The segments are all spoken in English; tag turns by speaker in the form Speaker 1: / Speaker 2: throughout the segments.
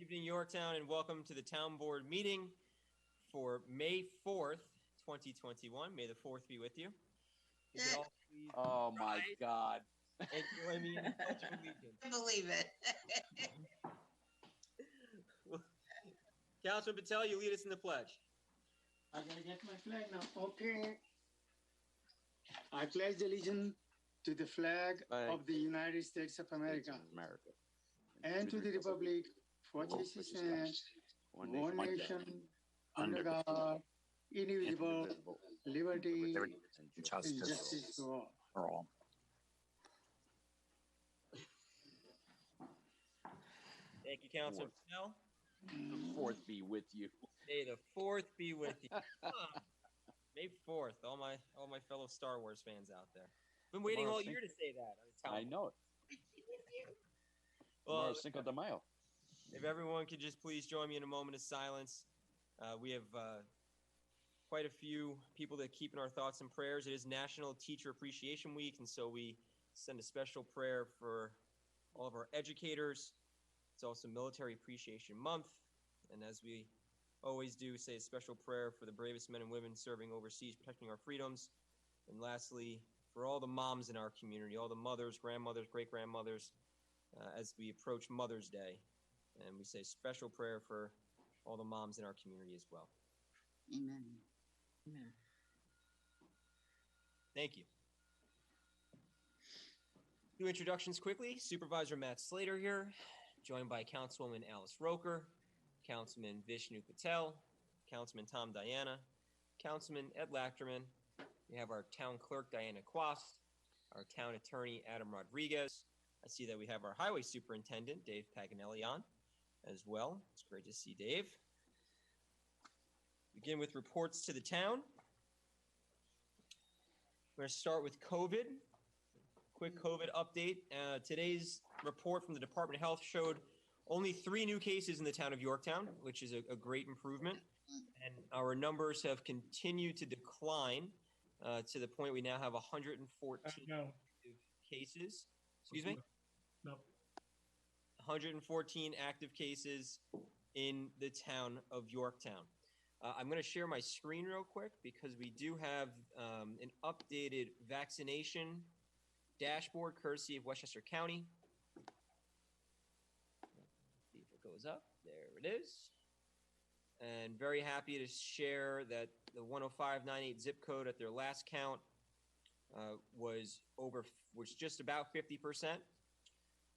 Speaker 1: Good evening, Yorktown, and welcome to the Town Board meeting for May 4th, 2021. May the 4th be with you. You can all please
Speaker 2: Oh my
Speaker 1: rise
Speaker 2: God.
Speaker 1: and join me in the Pledge of Allegiance.
Speaker 3: I believe it.
Speaker 1: Councilman Patel, you lead us in the pledge.
Speaker 4: I gotta get my flag now. Okay. I pledge allegiance to the flag of the United States of America and to the republic for which it stands, one nation, under God, indivisible, liberty and justice for all.
Speaker 1: Thank you, Councilman Patel.
Speaker 2: The 4th be with you.
Speaker 1: May the 4th be with you. May 4th, all my fellow Star Wars fans out there. Been waiting all year to say that.
Speaker 2: I know it.
Speaker 1: Well,
Speaker 2: Cinco de Mayo.
Speaker 1: If everyone could just please join me in a moment of silence. We have quite a few people that keep in our thoughts and prayers. It is National Teacher Appreciation Week, and so we send a special prayer for all of our educators. It's also Military Appreciation Month, and as we always do, say a special prayer for the bravest men and women serving overseas, protecting our freedoms. And lastly, for all the moms in our community, all the mothers, grandmothers, great-grandmothers, as we approach Mother's Day. And we say special prayer for all the moms in our community as well.
Speaker 3: Amen. Amen.
Speaker 1: Thank you. Two introductions quickly. Supervisor Matt Slater here, joined by Councilwoman Alice Roker, Councilman Vishnu Patel, Councilman Tom Diana, Councilman Ed Lachterman. We have our town clerk, Diana Quast, our town attorney, Adam Rodriguez. I see that we have our highway superintendent, Dave Paganelli, on as well. It's great to see Dave. Begin with reports to the town. We're going to start with COVID. Quick COVID update. Today's report from the Department of Health showed only 3 new cases in the town of Yorktown, which is a great improvement. And our numbers have continued to decline to the point we now have 114 active cases. Excuse me?
Speaker 4: No.
Speaker 1: 114 active cases in the town of Yorktown. I'm going to share my screen real quick because we do have an updated vaccination dashboard courtesy of Westchester County. See if it goes up. There it is. And very happy to share that the 10598 zip code at their last count was just about 50%.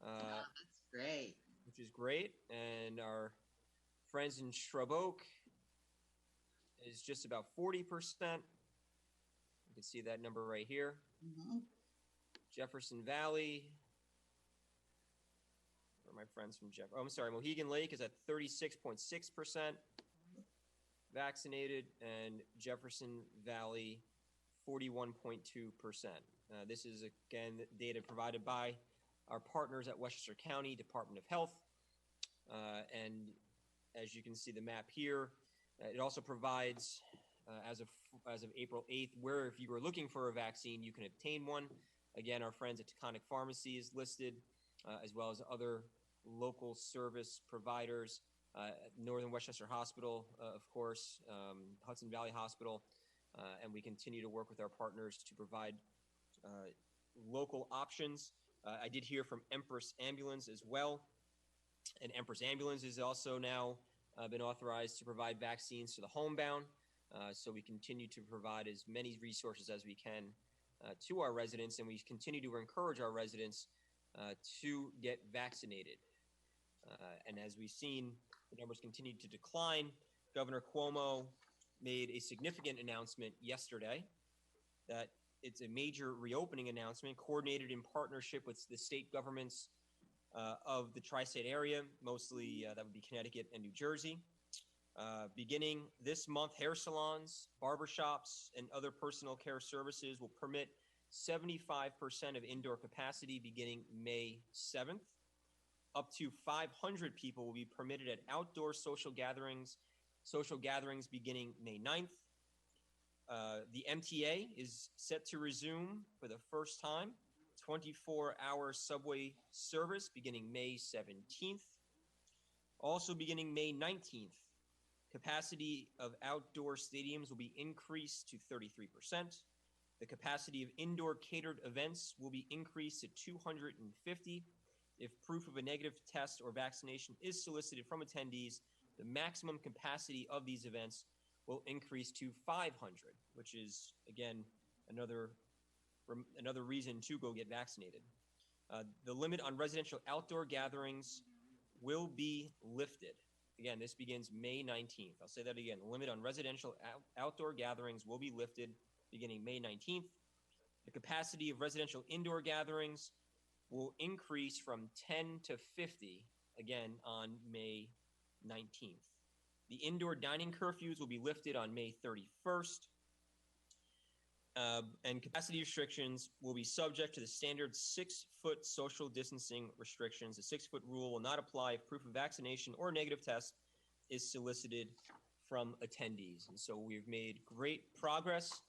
Speaker 3: That's great.
Speaker 1: Which is great. And our friends in Shrub Oak is just about 40%. You can see that number right here.
Speaker 3: Mm-hmm.
Speaker 1: Jefferson Valley. Where are my friends from Mohegan Lake is at 36.6% vaccinated, and Jefferson Valley 41.2%. This is, again, data provided by our partners at Westchester County Department of Health. And as you can see the map here, it also provides, as of April 8th, where if you were looking for a vaccine, you can obtain one. Again, our friends at Taconic Pharmacy is listed, as well as other local service providers, Northern Westchester Hospital, of course, Hudson Valley Hospital, and we continue to work with our partners to provide local options. I did hear from Empress Ambulance as well, and Empress Ambulance is also now been authorized to provide vaccines to the homebound, so we continue to provide as many resources as we can to our residents, and we continue to encourage our residents to get vaccinated. And as we've seen, the numbers continue to decline. Governor Cuomo made a significant announcement yesterday that it's a major reopening announcement coordinated in partnership with the state governments of the tri-state area, mostly that would be Connecticut and New Jersey. Beginning this month, hair salons, barbershops, and other personal care services will permit 75% of indoor capacity beginning May 7th. Up to 500 people will be permitted at outdoor social gatherings beginning May 9th. The MTA is set to resume for the first time 24-hour subway service beginning May 17th. Also beginning May 19th, capacity of outdoor stadiums will be increased to 33%. The capacity of indoor catered events will be increased to 250. If proof of a negative test or vaccination is solicited from attendees, the maximum capacity of these events will increase to 500, which is, again, another reason to go get vaccinated. The limit on residential outdoor gatherings will be lifted. Again, this begins May 19th. I'll say that again. The limit on residential outdoor gatherings will be lifted beginning May 19th. The capacity of residential indoor gatherings will increase from 10 to 50, again, on May 19th. The indoor dining curfews will be lifted on May 31st. And capacity restrictions will be subject to the standard 6-foot social distancing restrictions. The 6-foot rule will not apply if proof of vaccination or negative test is solicited from attendees. And so we've made great progress.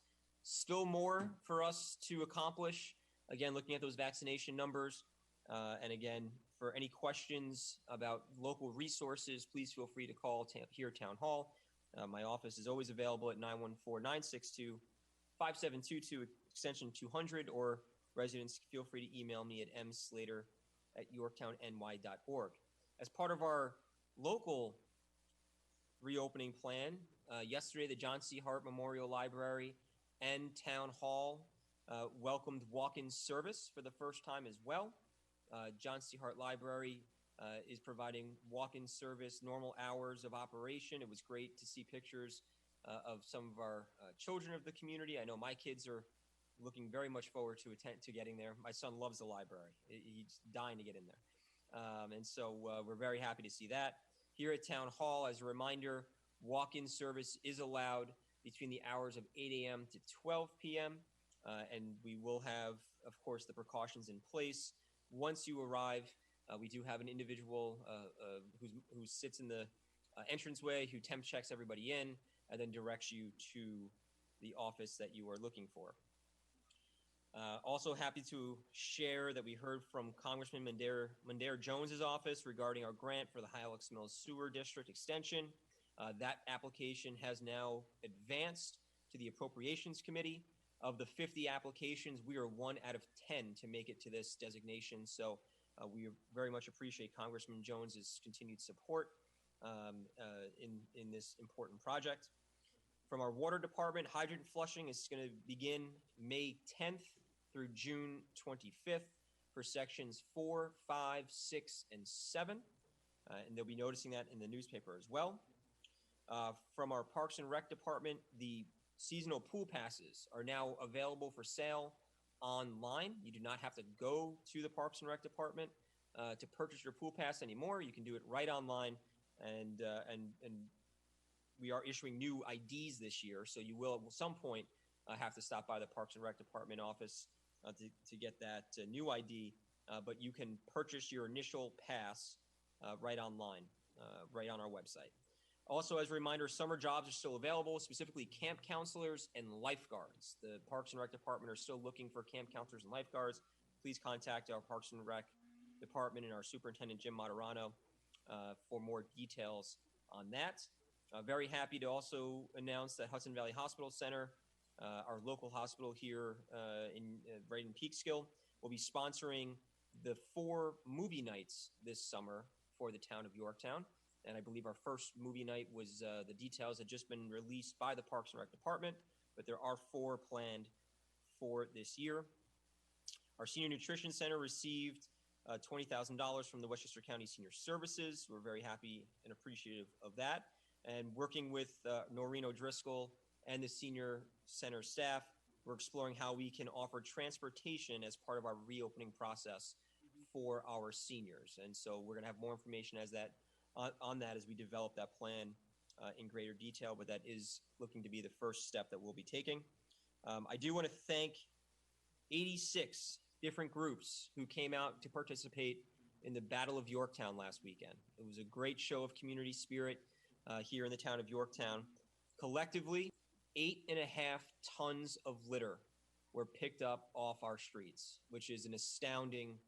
Speaker 1: Still more for us to accomplish. Again, looking at those vaccination numbers. And again, for any questions about local resources, please feel free to call here at Town Hall. My office is always available at 914-962-5722, extension 200, or residents feel free to email me at mslater@yorktownny.org. As part of our local reopening plan, yesterday the John C. Hart Memorial Library and Town Hall welcomed walk-in service for the first time as well. John C. Hart Library is providing walk-in service, normal hours of operation. It was great to see pictures of some of our children of the community. I know my kids are looking very much forward to getting there. My son loves the library. He's dying to get in there. And so we're very happy to see that. Here at Town Hall, as a reminder, walk-in service is allowed between the hours of 8 a.m. to 12 p.m. And we will have, of course, the precautions in place. Once you arrive, we do have an individual who sits in the entranceway, who temp checks everybody in, and then directs you to the office that you are looking for. Also happy to share that we heard from Congressman Mondaire Jones's office regarding our grant for the High-Alex Mills Sewer District extension. That application has now advanced to the Appropriations Committee. Of the 50 applications, we are 1 out of 10 to make it to this designation. So we very much appreciate Congressman Jones's continued support in this important project. From our water department, hydrant flushing is going to begin May 10th through June 25th for sections 4, 5, 6, and 7. And they'll be noticing that in the newspaper as well. From our Parks and Rec department, the seasonal pool passes are now available for sale online. You do not have to go to the Parks and Rec department to purchase your pool pass anymore. You can do it right online, and we are issuing new IDs this year, so you will at some point have to stop by the Parks and Rec department office to get that new ID, but you can purchase your initial pass right online, right on our website. Also, as a reminder, summer jobs are still available, specifically camp counselors and lifeguards. The Parks and Rec department are still looking for camp counselors and lifeguards. Please contact our Parks and Rec department and our superintendent, Jim Moderano, for more details on that. Very happy to also announce that Hudson Valley Hospital Center, our local hospital here right in Peekskill, will be sponsoring the 4 movie nights this summer for the town of Yorktown. And I believe our first movie night was the details had just been released by the Parks and Rec department, but there are 4 planned for this year. Our Senior Nutrition Center received $20,000 from the Westchester County Senior Services. We're very happy and appreciative of that. And working with Noreen O'Driscoll and the Senior Center staff, we're exploring how we can offer transportation as part of our reopening process for our seniors. And so we're going to have more information on that as we develop that plan in greater detail, but that is looking to be the first step that we'll be taking. I do want to thank 86 different groups who came out to participate in the Battle of Yorktown last weekend. It was a great show of community spirit here in the town of Yorktown. Collectively, 8.5 tons of litter were picked up off our streets, which is an astounding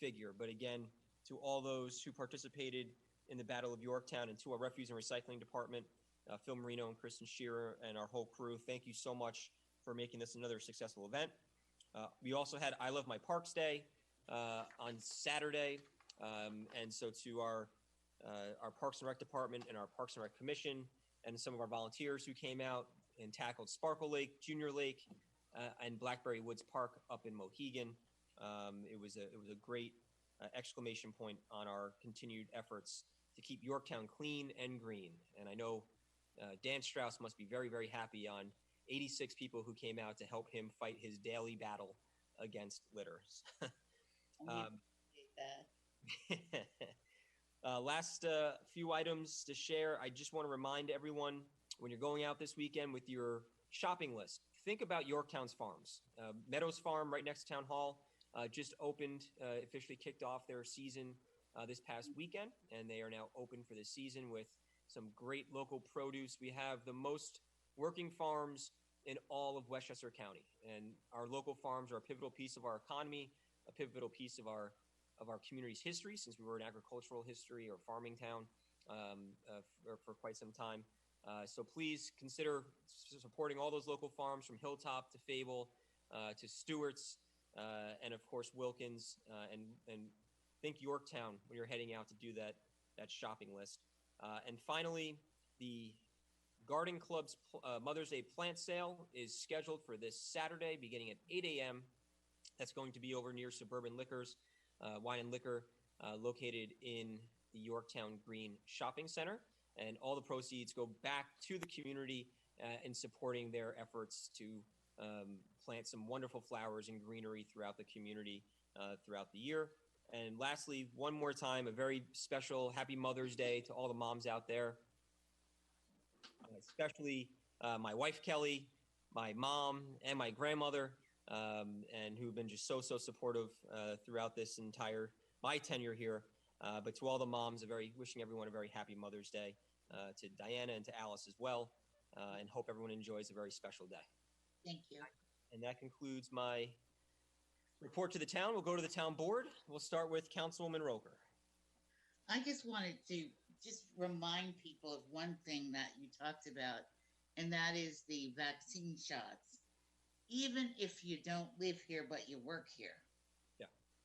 Speaker 1: figure. But again, to all those who participated in the Battle of Yorktown, and to our refuse and recycling department, Phil Marino and Kristen Shearer and our whole crew. Thank you so much for making this another successful event. We also had I Love My Parks Day on Saturday. And so to our Parks and Rec department and our Parks and Rec Commission and some of our volunteers who came out and tackled Sparkle Lake, Junior Lake, and Blackberry Woods Park up in Mohegan. It was a great exclamation point on our continued efforts to keep Yorktown clean and green. And I know Dan Strauss must be very, very happy on 86 people who came out to help him fight his daily battle against litter. Last few items to share. I just want to remind everyone, when you're going out this weekend with your shopping list, think about Yorktown's farms. Meadows Farm right next to Town Hall just opened, officially kicked off their season this past weekend, and they are now open for the season with some great local produce. We have the most working farms in all of Westchester County, and our local farms are a pivotal piece of our economy, a pivotal piece of our community's history, since we were an agricultural history or farming town for quite some time. So please consider supporting all those local farms, from Hilltop to Fable to Stewart's, and of course Wilkins, and think Yorktown when you're heading out to do that shopping list. And finally, the Garden Club's Mother's Day plant sale is scheduled for this Saturday beginning at 8 a.m. That's going to be over near Suburban Liquors, Wine and Liquor, located in the Yorktown Green Shopping Center. And all the proceeds go back to the community in supporting their efforts to plant some wonderful flowers and greenery throughout the community throughout the year. And lastly, one more time, a very special Happy Mother's Day to all the moms out there, especially my wife, Kelly, my mom, and my grandmother, and who've been just so supportive throughout this my tenure here. But to all the moms, wishing everyone a very happy Mother's Day, to Diana and to Alice as well, and hope everyone enjoys a very special day.
Speaker 3: Thank you.
Speaker 1: And that concludes my report to the town. We'll go to the town board. We'll start with Councilwoman Roker.
Speaker 3: I just wanted to remind people of one thing that you talked about, and that is the vaccine shots. Even if you don't live here, but you work here,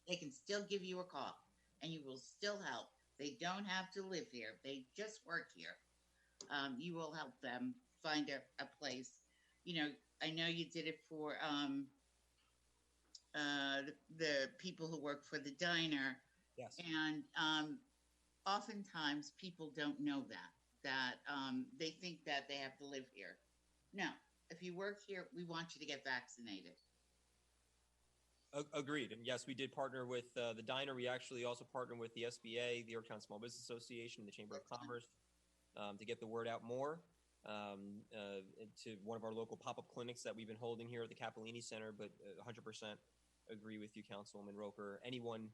Speaker 3: they can still give you a call and you will still help. They don't have to live here. They just work here. You will help them find a place. You know, I know you did it for the people who work for the diner.
Speaker 1: Yes.
Speaker 3: And oftentimes people don't know that they think that they have to live here. No, if you work here, we want you to get vaccinated.
Speaker 1: Agreed. And yes, we did partner with the diner. We actually also partnered with the SBA, the Yorktown Small Business Association, and the Chamber of Commerce to get the word out more to one of our local pop-up clinics that we've been holding here at the Cappellini Center. But 100% agree with you, Councilwoman Roker. Anyone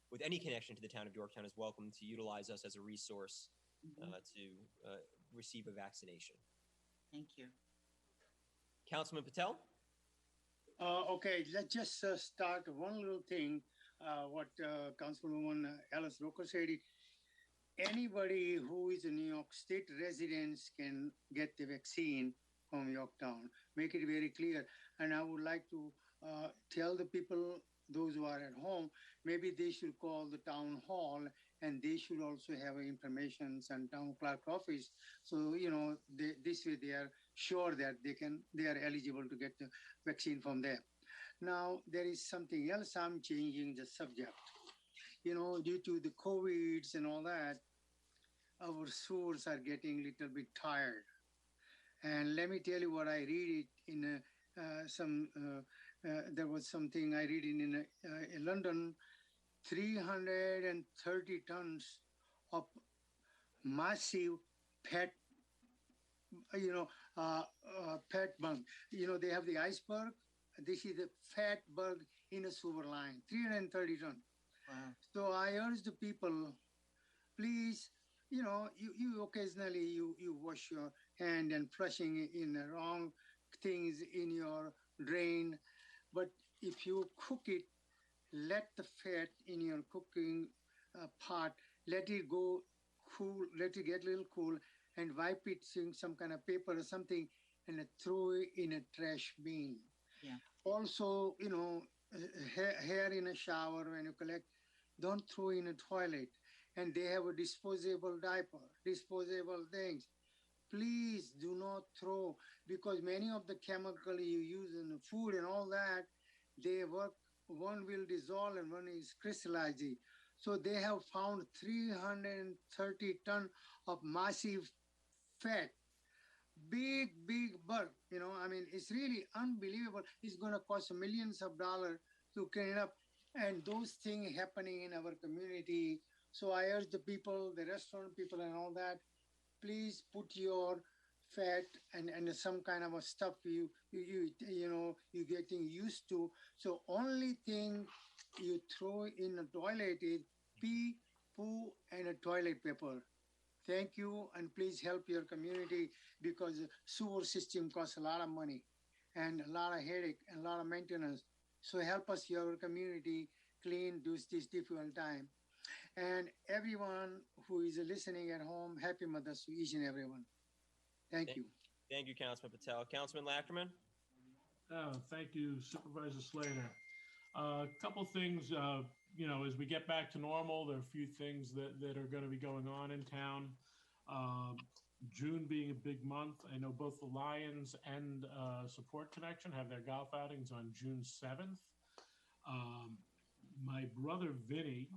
Speaker 1: with any connection to the town of Yorktown is welcome to utilize us as a resource to receive a vaccination.
Speaker 3: Thank you.
Speaker 1: Councilman Patel?
Speaker 4: Okay, let's just start one little thing. What Councilwoman Alice Roker said, anybody who is a New York State resident can get the vaccine from Yorktown. Make it very clear. And I would like to tell the people, those who are at home, maybe they should call the town hall, and they should also have information and town clerk office. So, you know, this way they are sure that they are eligible to get the vaccine from there. Now, there is something else. I'm changing the subject. You know, due to the COVIDs and all that, our sewers are getting a little bit tired. And let me tell you what I read it in there was something I read in London, 330 tons of massive pet bug. You know, they have the iceberg. This is the fat bug in a sewer line, 330 tons.
Speaker 3: Wow.
Speaker 4: So I urge the people, please, you know, you occasionally you wash your hand and flushing in the wrong things in your drain. But if you cook it, let the fat in your cooking pot, let it go cool, let it get a little cool, and wipe it in some kind of paper or something, and throw it in a trash bin.
Speaker 3: Yeah.
Speaker 4: Also, hair in a shower when you collect, don't throw in a toilet. And they have a disposable diaper, disposable things. Please do not throw, because many of the chemical you use in the food and all that, they work, one will dissolve and one is crystallizing. So they have found 330 ton of massive fat, big bulk. I mean, it's really unbelievable. It's going to cost millions of dollars to clean it up. And those things happening in our community. So I urge the people, the restaurant people and all that, please put your fat and some kind of a stuff you're getting used to. So only thing you throw in a toilet is pee, poo, and a toilet paper. Thank you, and please help your community, because the sewer system costs a lot of money and a lot of headache and a lot of maintenance. So help us, your community, clean this difficult time. And everyone who is listening at home, happy Mothers to each and everyone. Thank you.
Speaker 1: Thank you, Councilman Patel. Councilman Lachman?
Speaker 5: Thank you, Supervisor Slater. A couple things, as we get back to normal, there are a few things that are going to be going on in town. June being a big month, I know both the Lions and Support Connection have their golf outings on June 7th. My brother Vinny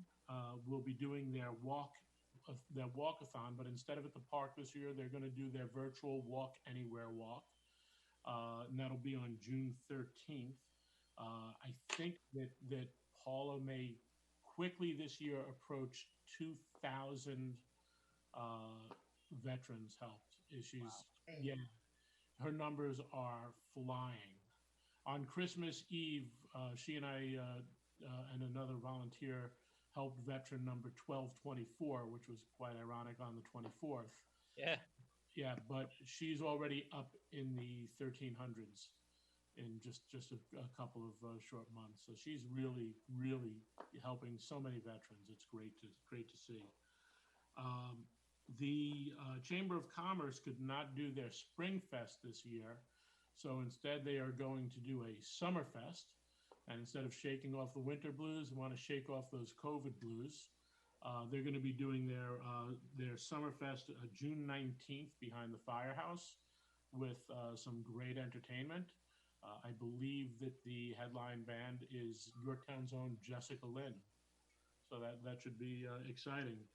Speaker 5: will be doing their walkathon, but instead of at the park this year, they're going to do their virtual Walk Anywhere walk. And that'll be on June 13th. I think that Paula may quickly this year approach 2,000 veterans helped. She's,
Speaker 3: Wow.
Speaker 5: yeah, her numbers are flying. On Christmas Eve, she and I and another volunteer helped veteran number 1224, which was quite ironic on the 24th.
Speaker 1: Yeah.
Speaker 5: Yeah, but she's already up in the 1300s in just a couple of short months. So she's really helping so many veterans. It's great to see. The Chamber of Commerce could not do their Spring Fest this year, so instead they are going to do a Summer Fest. And instead of shaking off the winter blues, they want to shake off those COVID blues. They're going to be doing their Summerfest June 19th behind the Firehouse with some great entertainment. I believe that the headline band is Yorktown's own Jessica Lynn. So that should be exciting.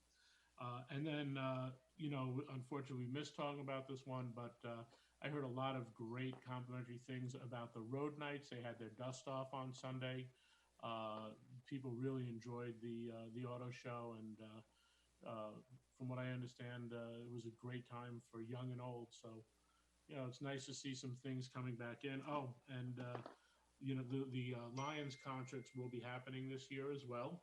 Speaker 5: And then, unfortunately, we missed talking about this one, but I heard a lot of great complimentary things about the road nights. They had their dust off on Sunday. People really enjoyed the auto show, and from what I understand, it was a great time for young and old. So, it's nice to see some things coming back in. Oh, and the Lions concerts will be happening this year as well.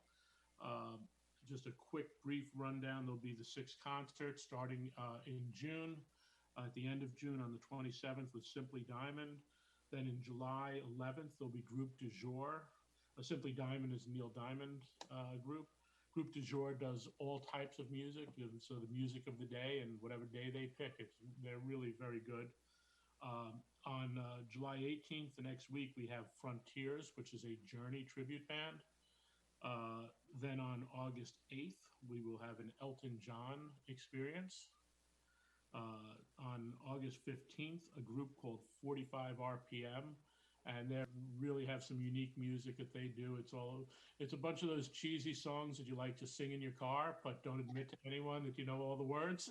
Speaker 5: Just a quick, brief rundown. There'll be the 6 concerts starting in June. At the end of June on the 27th with Simply Diamond. Then in July 11th, there'll be Groupe du Jour. Simply Diamond is Neil Diamond group. Groupe du Jour does all types of music, so the music of the day and whatever day they pick, they're really very good. On July 18th, the next week, we have Frontiers, which is a Journey tribute band. Then on August 8th, we will have an Elton John experience. On August 15th, a group called 45 RPM, and they really have some unique music that they do. It's a bunch of those cheesy songs that you like to sing in your car, but don't admit to anyone that you know all the words.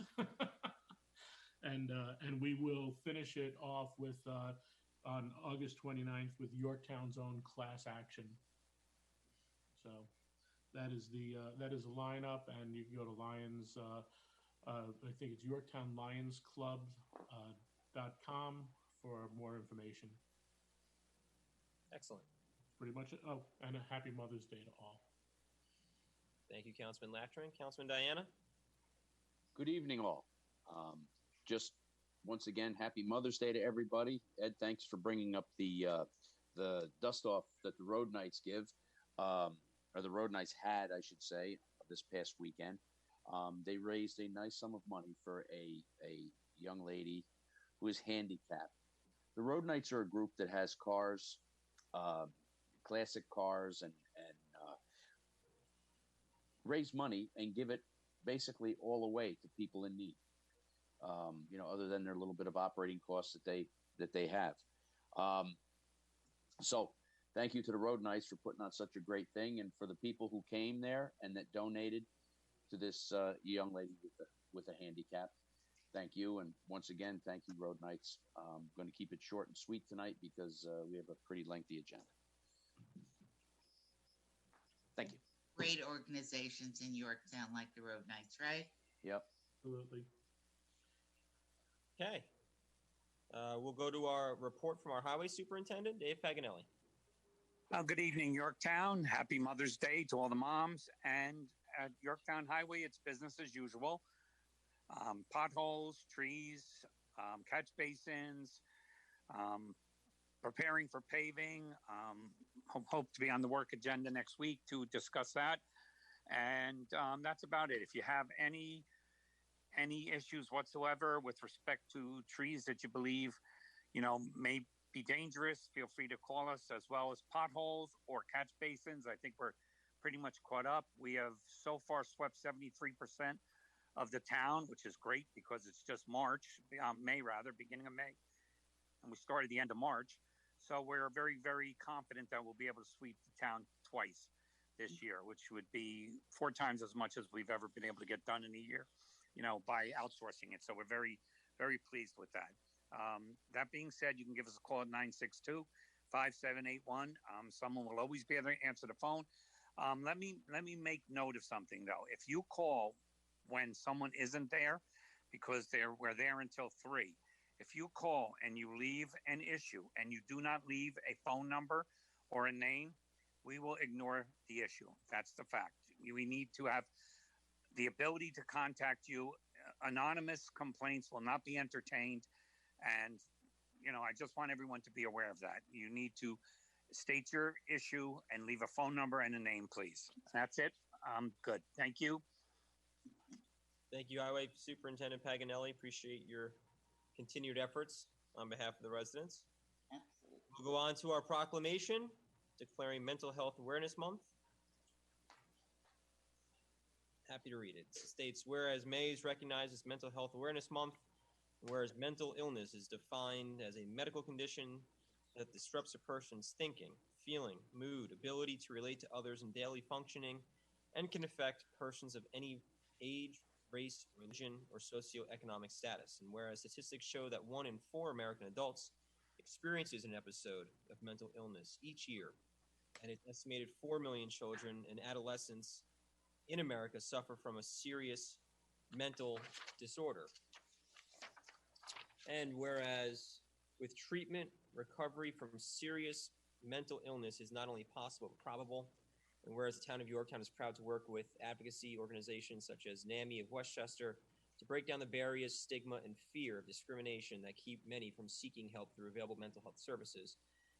Speaker 5: And we will finish it off with on August 29th with Yorktown's own Class Action. So that is the lineup, and you can go to Lions. I think it's YorktownLionsClub.com for more information.
Speaker 1: Excellent.
Speaker 5: Pretty much it. Oh, and a happy Mother's Day to all.
Speaker 1: Thank you, Councilman Lachman. Councilman Diana?
Speaker 2: Good evening, all. Just once again, happy Mother's Day to everybody. Ed, thanks for bringing up the dust off that the road nights give, or the road nights had, I should say, this past weekend. They raised a nice sum of money for a young lady who is handicapped. The Road Knights are a group that has cars, classic cars, and raise money and give it basically all away to people in need. Other than their little bit of operating costs that they have. So thank you to the Road Knights for putting on such a great thing, and for the people who came there and that donated to this young lady with a handicap. Thank you, and once again, thank you, Road Knights. I'm going to keep it short and sweet tonight because we have a pretty lengthy agenda. Thank you.
Speaker 3: Great organizations in Yorktown like the Road Knights, right?
Speaker 2: Yep.
Speaker 5: Absolutely.
Speaker 1: Okay. We'll go to our report from our highway superintendent, Dave Paganelli.
Speaker 6: Good evening, Yorktown. Happy Mother's Day to all the moms. And at Yorktown Highway, it's business as usual. Potholes, trees, catch basins, preparing for paving. Hope to be on the work agenda next week to discuss that. And that's about it. If you have any issues whatsoever with respect to trees that you believe, may be dangerous, feel free to call us, as well as potholes or catch basins. I think we're pretty much caught up. We have so far swept 73% of the town, which is great because it's just beginning of May. And we started the end of March. So we're very, very confident that we'll be able to sweep the town twice this year, which would be 4 times as much as we've ever been able to get done in a year, by outsourcing it. So we're very, very pleased with that. That being said, you can give us a call at 962-5781. Someone will always be able to answer the phone. Let me make note of something, though. If you call when someone isn't there, because we're there until 3, if you call and you leave an issue and you do not leave a phone number or a name, we will ignore the issue. That's the fact. We need to have the ability to contact you. Anonymous complaints will not be entertained. And, I just want everyone to be aware of that. You need to state your issue and leave a phone number and a name, please. That's it. Good. Thank you.
Speaker 1: Thank you, Highway Superintendent Paganelli. Appreciate your continued efforts on behalf of the residents.
Speaker 3: Absolutely.
Speaker 1: We'll go on to our proclamation declaring Mental Health Awareness Month. Happy to read it. It states, whereas May is recognized as Mental Health Awareness Month, whereas mental illness is defined as a medical condition that disrupts a person's thinking, feeling, mood, ability to relate to others in daily functioning, and can affect persons of any age, race, religion, or socioeconomic status. And whereas statistics show that 1 in 4 American adults experiences an episode of mental illness each year, and an estimated 4 million children and adolescents in America suffer from a serious mental disorder. And whereas with treatment, recovery from serious mental illness is not only possible but probable, and whereas the town of Yorktown is proud to work with advocacy organizations such as NAMI of Westchester to break down the barriers, stigma, and fear of discrimination that keep many from seeking help through available mental health services.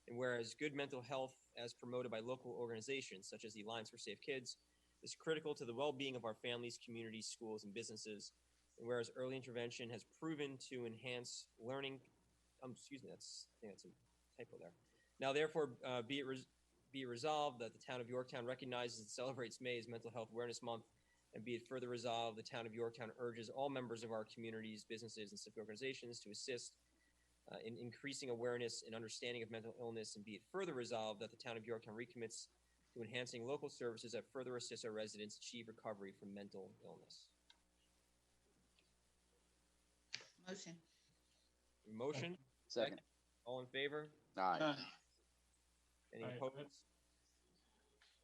Speaker 1: And whereas good mental health, as promoted by local organizations such as the Alliance for Safe Kids, is critical to the well-being of our families, communities, schools, and businesses. And whereas early intervention has proven to enhance learning, I think that's a typo there. Now, therefore, be it resolved that the town of Yorktown recognizes and celebrates May as Mental Health Awareness Month, and be it further resolved, the town of Yorktown urges all members of our communities, businesses, and civic organizations to assist in increasing awareness and understanding of mental illness, and be it further resolved that the town of Yorktown recommits to enhancing local services that further assist our residents achieve recovery from mental illness. Motion?
Speaker 2: Second.
Speaker 1: All in favor?
Speaker 2: Aye.
Speaker 1: Any
Speaker 5: Aye.
Speaker 1: opposed?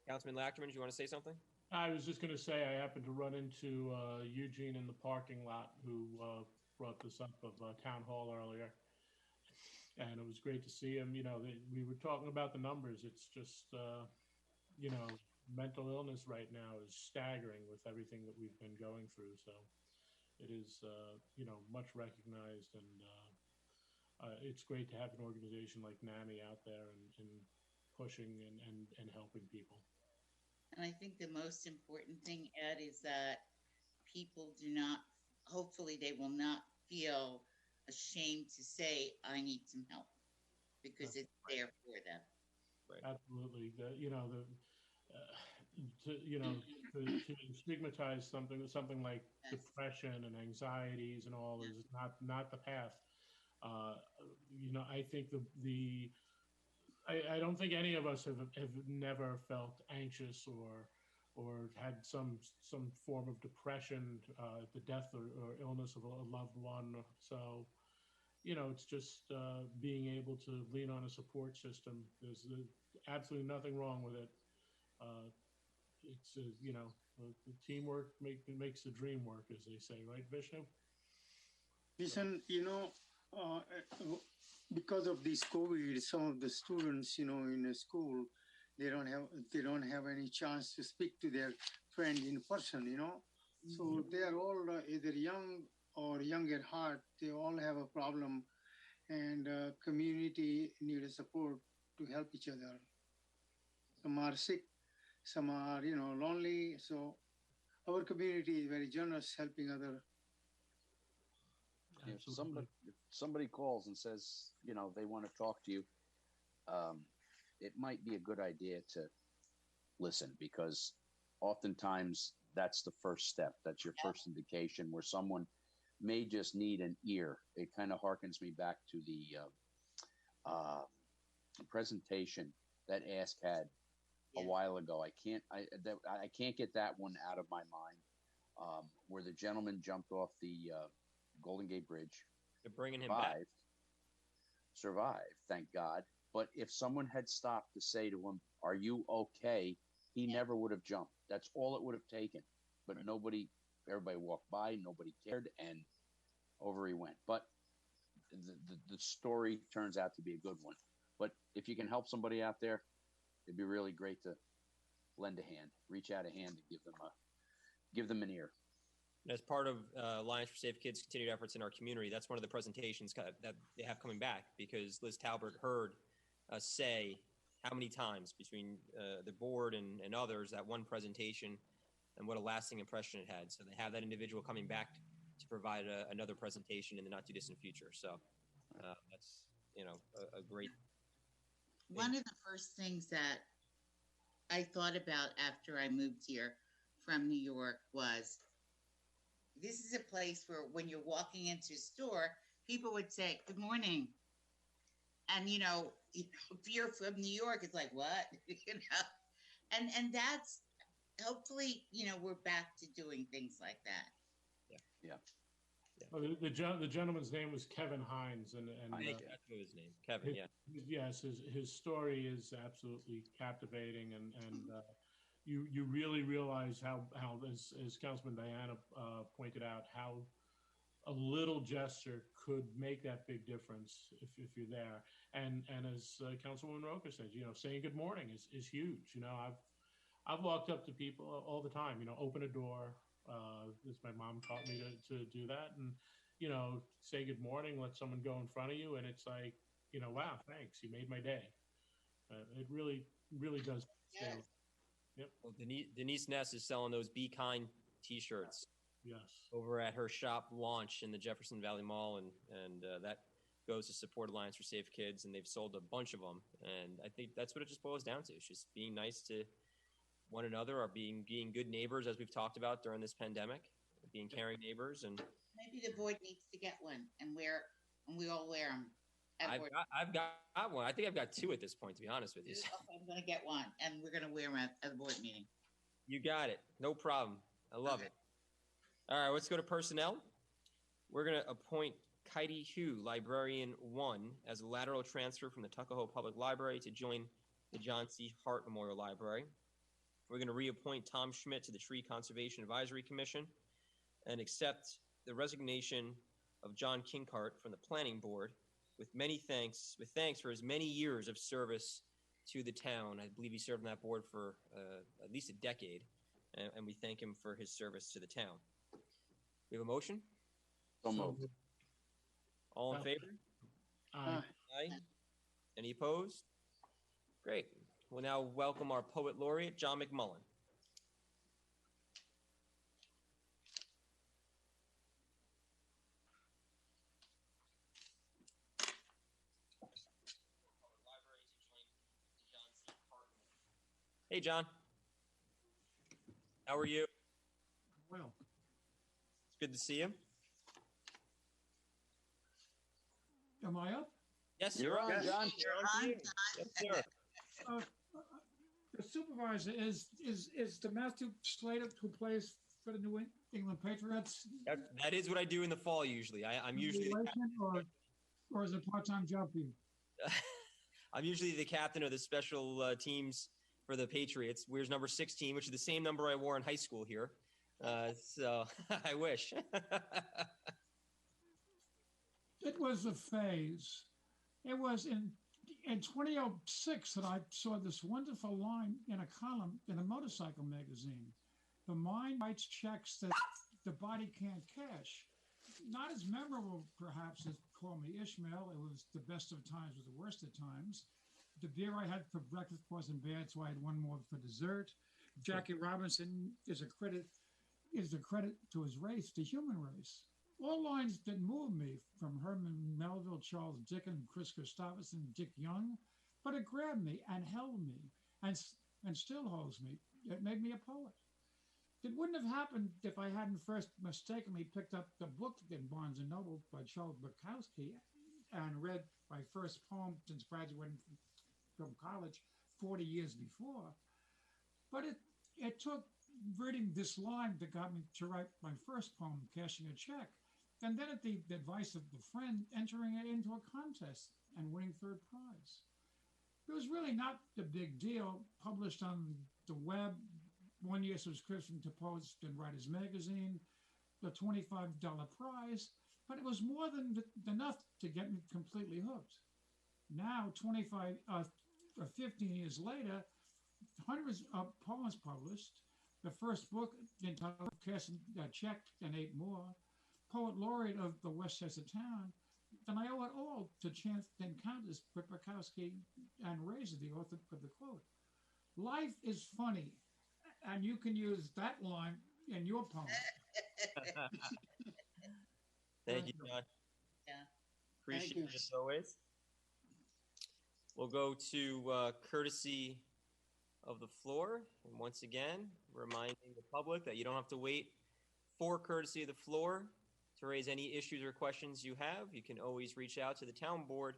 Speaker 1: Councilman Lachman, do you want to say something?
Speaker 5: I was just going to say I happened to run into Eugene in the parking lot, who brought this up of Town Hall earlier. And it was great to see him. We were talking about the numbers. It's just, mental illness right now is staggering with everything that we've been going through. So it is, much recognized. And it's great to have an organization like NAMI out there and pushing and helping people.
Speaker 3: And I think the most important thing, Ed, is that people do not, hopefully they will not feel ashamed to say, I need some help, because it's there for them.
Speaker 5: Absolutely. To stigmatize something like
Speaker 3: Yes.
Speaker 5: depression and anxieties and all is not the path. I think I don't think any of us have never felt anxious or had some form of depression, the death or illness of a loved one. So, it's just being able to lean on a support system. There's absolutely nothing wrong with it. It's the teamwork makes the dream work, as they say, right, Vishnu?
Speaker 4: Listen, because of this COVID, some of the students, in the school, they don't have any chance to speak to their friend in person, So they are all either young or young at heart. They all have a problem, and community need a support to help each other. Some are sick, some are, lonely. So our community is very generous, helping other.
Speaker 2: If somebody calls and says, they want to talk to you, it might be a good idea to listen, because oftentimes that's the first step. That's your first indication where someone may just need an ear. It kind of harkens me back to the presentation that Ask had a while ago. I can't get that one out of my mind, where the gentleman jumped off the Golden Gate Bridge.
Speaker 1: They're bringing him back.
Speaker 2: Survived, thank God. But if someone had stopped to say to him, "Are you okay?" he never would have jumped. That's all it would have taken. But everybody walked by, nobody cared, and over he went. But the story turns out to be a good one. But if you can help somebody out there, it'd be really great to lend a hand, reach out a hand, and give them an ear.
Speaker 1: As part of Alliance for Safe Kids' continued efforts in our community, that's one of the presentations that they have coming back, because Liz Talbert heard us say how many times between the board and others that one presentation and what a lasting impression it had. So they have that individual coming back to provide another presentation in the not too distant future. So that's a great thing.
Speaker 3: One of the first things that I thought about after I moved here from New York was, this is a place where when you're walking into a store, people would say, "Good morning." And, if you're from New York, it's like, what? And that's, hopefully, we're back to doing things like that.
Speaker 2: Yeah.
Speaker 5: Well, the gentleman's name was Kevin Hines, and
Speaker 1: that's his name, Kevin.
Speaker 5: Yes, his story is absolutely captivating, and you really realize how as Councilman Diana pointed out, how a little gesture could make that big difference if you're there. And as Councilwoman Roker said, saying good morning is huge. I've walked up to people all the time, open a door. As my mom taught me to do that, and say good morning, let someone go in front of you, and it's like, wow, thanks, you made my day. It really does.
Speaker 3: Yes.
Speaker 5: Yep.
Speaker 1: Well, Denise Ness is selling those Be Kind T-shirts.
Speaker 5: Yes.
Speaker 1: Over at her shop launch in the Jefferson Valley Mall, and that goes to support Alliance for Safe Kids, and they've sold a bunch of them. And I think that's what it just boils down to. It's just being nice to one another, or being good neighbors, as we've talked about during this pandemic, being caring neighbors. And
Speaker 3: maybe the board needs to get one and we all wear them.
Speaker 1: I've got one. I think I've got two at this point, to be honest with you.
Speaker 3: Okay, I'm going to get one, and we're going to wear them at the board meeting.
Speaker 1: You got it. No problem. I love it. All right, let's go to personnel. We're going to appoint Katie Hugh, Librarian 1, as a lateral transfer from the Tuckahoe Public Library to join the John C. Hart Memorial Library. We're going to reappoint Tom Schmidt to the Tree Conservation Advisory Commission and accept the resignation of John Kinkart from the Planning Board with thanks for his many years of service to the town. I believe he served on that board for at least a decade, and we thank him for his service to the town. We have a motion?
Speaker 2: So moved.
Speaker 1: All in favor?
Speaker 5: Aye.
Speaker 1: Aye. Any opposed? Great. We'll now welcome our Poet Laureate, John McMullen. Hey, John. How are you?
Speaker 7: Well,
Speaker 1: It's good to see you.
Speaker 7: am I up?
Speaker 1: Yes,
Speaker 2: You're on, John.
Speaker 1: You're on to you. Yes, sir.
Speaker 7: Uh, the supervisor is the Matthew Slater who plays for the New England Patriots.
Speaker 1: That is what I do in the fall usually. I'm usually
Speaker 7: or is it a part-time job for you?
Speaker 1: I'm usually the captain of the special teams for the Patriots. Wears number 16, which is the same number I wore in high school here. So I wish.
Speaker 7: It was a phase. It was in 2006 that I saw this wonderful line in a column in a motorcycle magazine. The mind writes checks that the body can't cash. Not as memorable, perhaps, as Call Me Ishmael. It was the best of times with the worst of times. The beer I had for breakfast wasn't bad, so I had one more for dessert. Jackie Robinson is a credit to his race, the human race. All lines that moved me, from Herman Melville, Charles Dickens, Chris Christopherson, Dick Young, but it grabbed me and held me and still holds me. It made me a poet. It wouldn't have happened if I hadn't first mistakenly picked up the book in Barnes & Noble by Charles Bukowski and read my first poem since graduating from college 40 years before. But it took reading this line that got me to write my first poem, Cashing a Check, and then at the advice of the friend, entering it into a contest and winning third prize. It was really not a big deal, published on the web, 1 year subscription to Poets and Writers Magazine, the $25 prize, but it was more than enough to get me completely hooked. Now, 15 years later, hundreds of poems published, the first book entitled Cashing a Check and 8 more, poet laureate of the Westchester town, and I owe it all to Chance Encounters with Bukowski and Razor, the author of the quote. Life is funny, and you can use that line in your poem.
Speaker 1: Thank you, John.
Speaker 3: Yeah.
Speaker 1: Appreciate
Speaker 4: you.
Speaker 1: it as always. We'll go to courtesy of the floor. And once again, reminding the public that you don't have to wait for courtesy of the floor to raise any issues or questions you have. You can always reach out to the town board,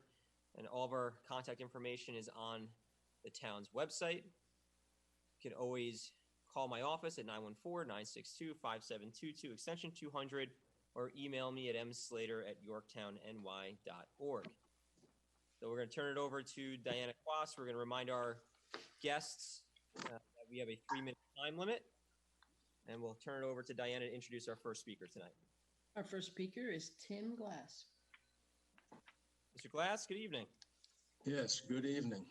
Speaker 1: and all of our contact information is on the town's website. You can always call my office at 914-962-5722, extension 200, or email me at mslater@yorktownny.org. So we're going to turn it over to Diana Quast. We're going to remind our guests that we have a 3-minute time limit, and we'll turn it over to Diana to introduce our first speaker tonight.
Speaker 8: Our first speaker is Tim Glass.
Speaker 1: Mr. Glass, good evening.
Speaker 9: Yes, good evening.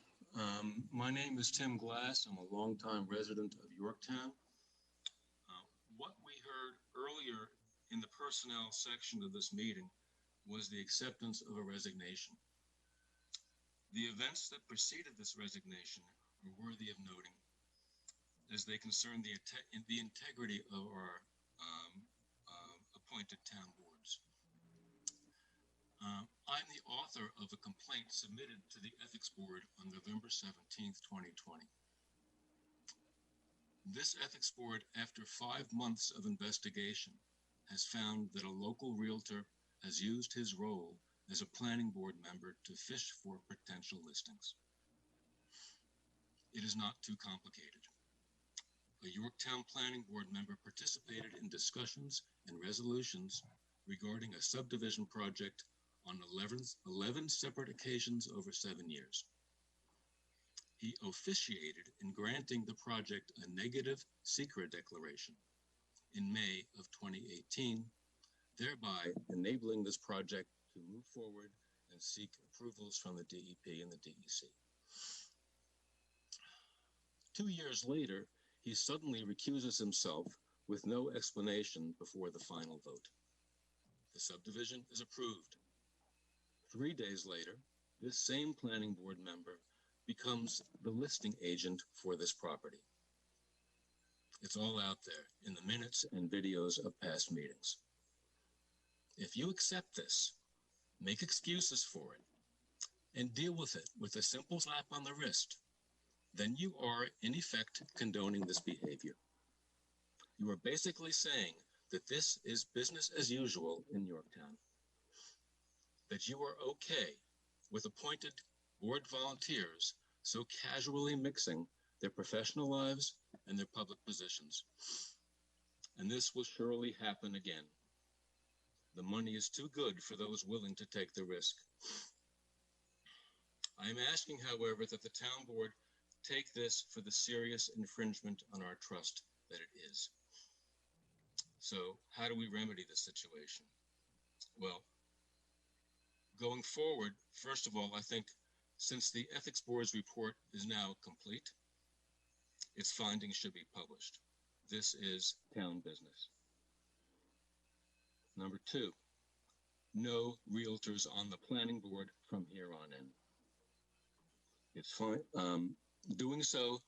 Speaker 9: My name is Tim Glass. I'm a longtime resident of Yorktown. What we heard earlier in the personnel section of this meeting was the acceptance of a resignation. The events that preceded this resignation are worthy of noting, as they concern the integrity of our appointed town boards. I'm the author of a complaint submitted to the Ethics Board on November 17th, 2020. This Ethics Board, after 5 months of investigation, has found that a local realtor has used his role as a planning board member to fish for potential listings. It is not too complicated. A Yorktown Planning Board member participated in discussions and resolutions regarding a subdivision project on 11 separate occasions over 7 years. He officiated in granting the project a negative secret declaration in May of 2018, thereby enabling this project to move forward and seek approvals from the DEP and the DEC. 2 years later, he suddenly recuses himself with no explanation before the final vote. The subdivision is approved. 3 days later, this same planning board member becomes the listing agent for this property. It's all out there in the minutes and videos of past meetings. If you accept this, make excuses for it, and deal with it with a simple slap on the wrist, then you are, in effect, condoning this behavior. You are basically saying that this is business as usual in Yorktown, that you are okay with appointed board volunteers so casually mixing their professional lives and their public positions. And this will surely happen again. The money is too good for those willing to take the risk. I am asking, however, that the town board take this for the serious infringement on our trust that it is. So how do we remedy this situation? Well, going forward, first of all, I think since the Ethics Board's report is now complete, its findings should be published. This is town business. Number two, no realtors on the planning board from here on in. It's fine. Doing so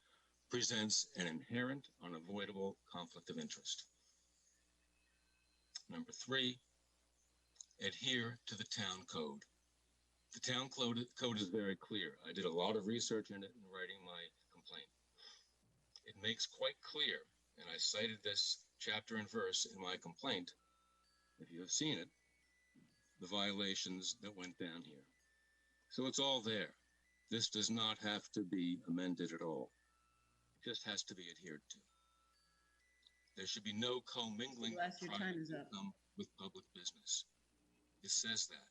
Speaker 9: presents an inherent, unavoidable conflict of interest. Number three, adhere to the town code. The town code is very clear. I did a lot of research in it in writing my complaint. It makes quite clear, and I cited this chapter and verse in my complaint, if you have seen it, the violations that went down here. So it's all there. This does not have to be amended at all. It just has to be adhered to. There should be no commingling of private income with public business. It says that.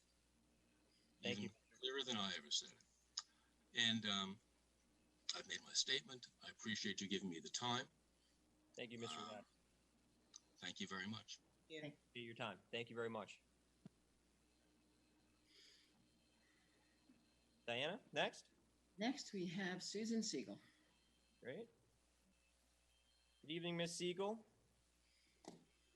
Speaker 1: Thank you.
Speaker 9: Clearer than I ever said it. And I've made my statement. I appreciate you giving me the time.
Speaker 1: Thank you, Mr. Rapp.
Speaker 9: Thank you very much.
Speaker 1: Thank you for your time. Thank you very much. Diana, next.
Speaker 8: Next, we have Susan Siegel.
Speaker 1: Great. Good evening, Ms. Siegel.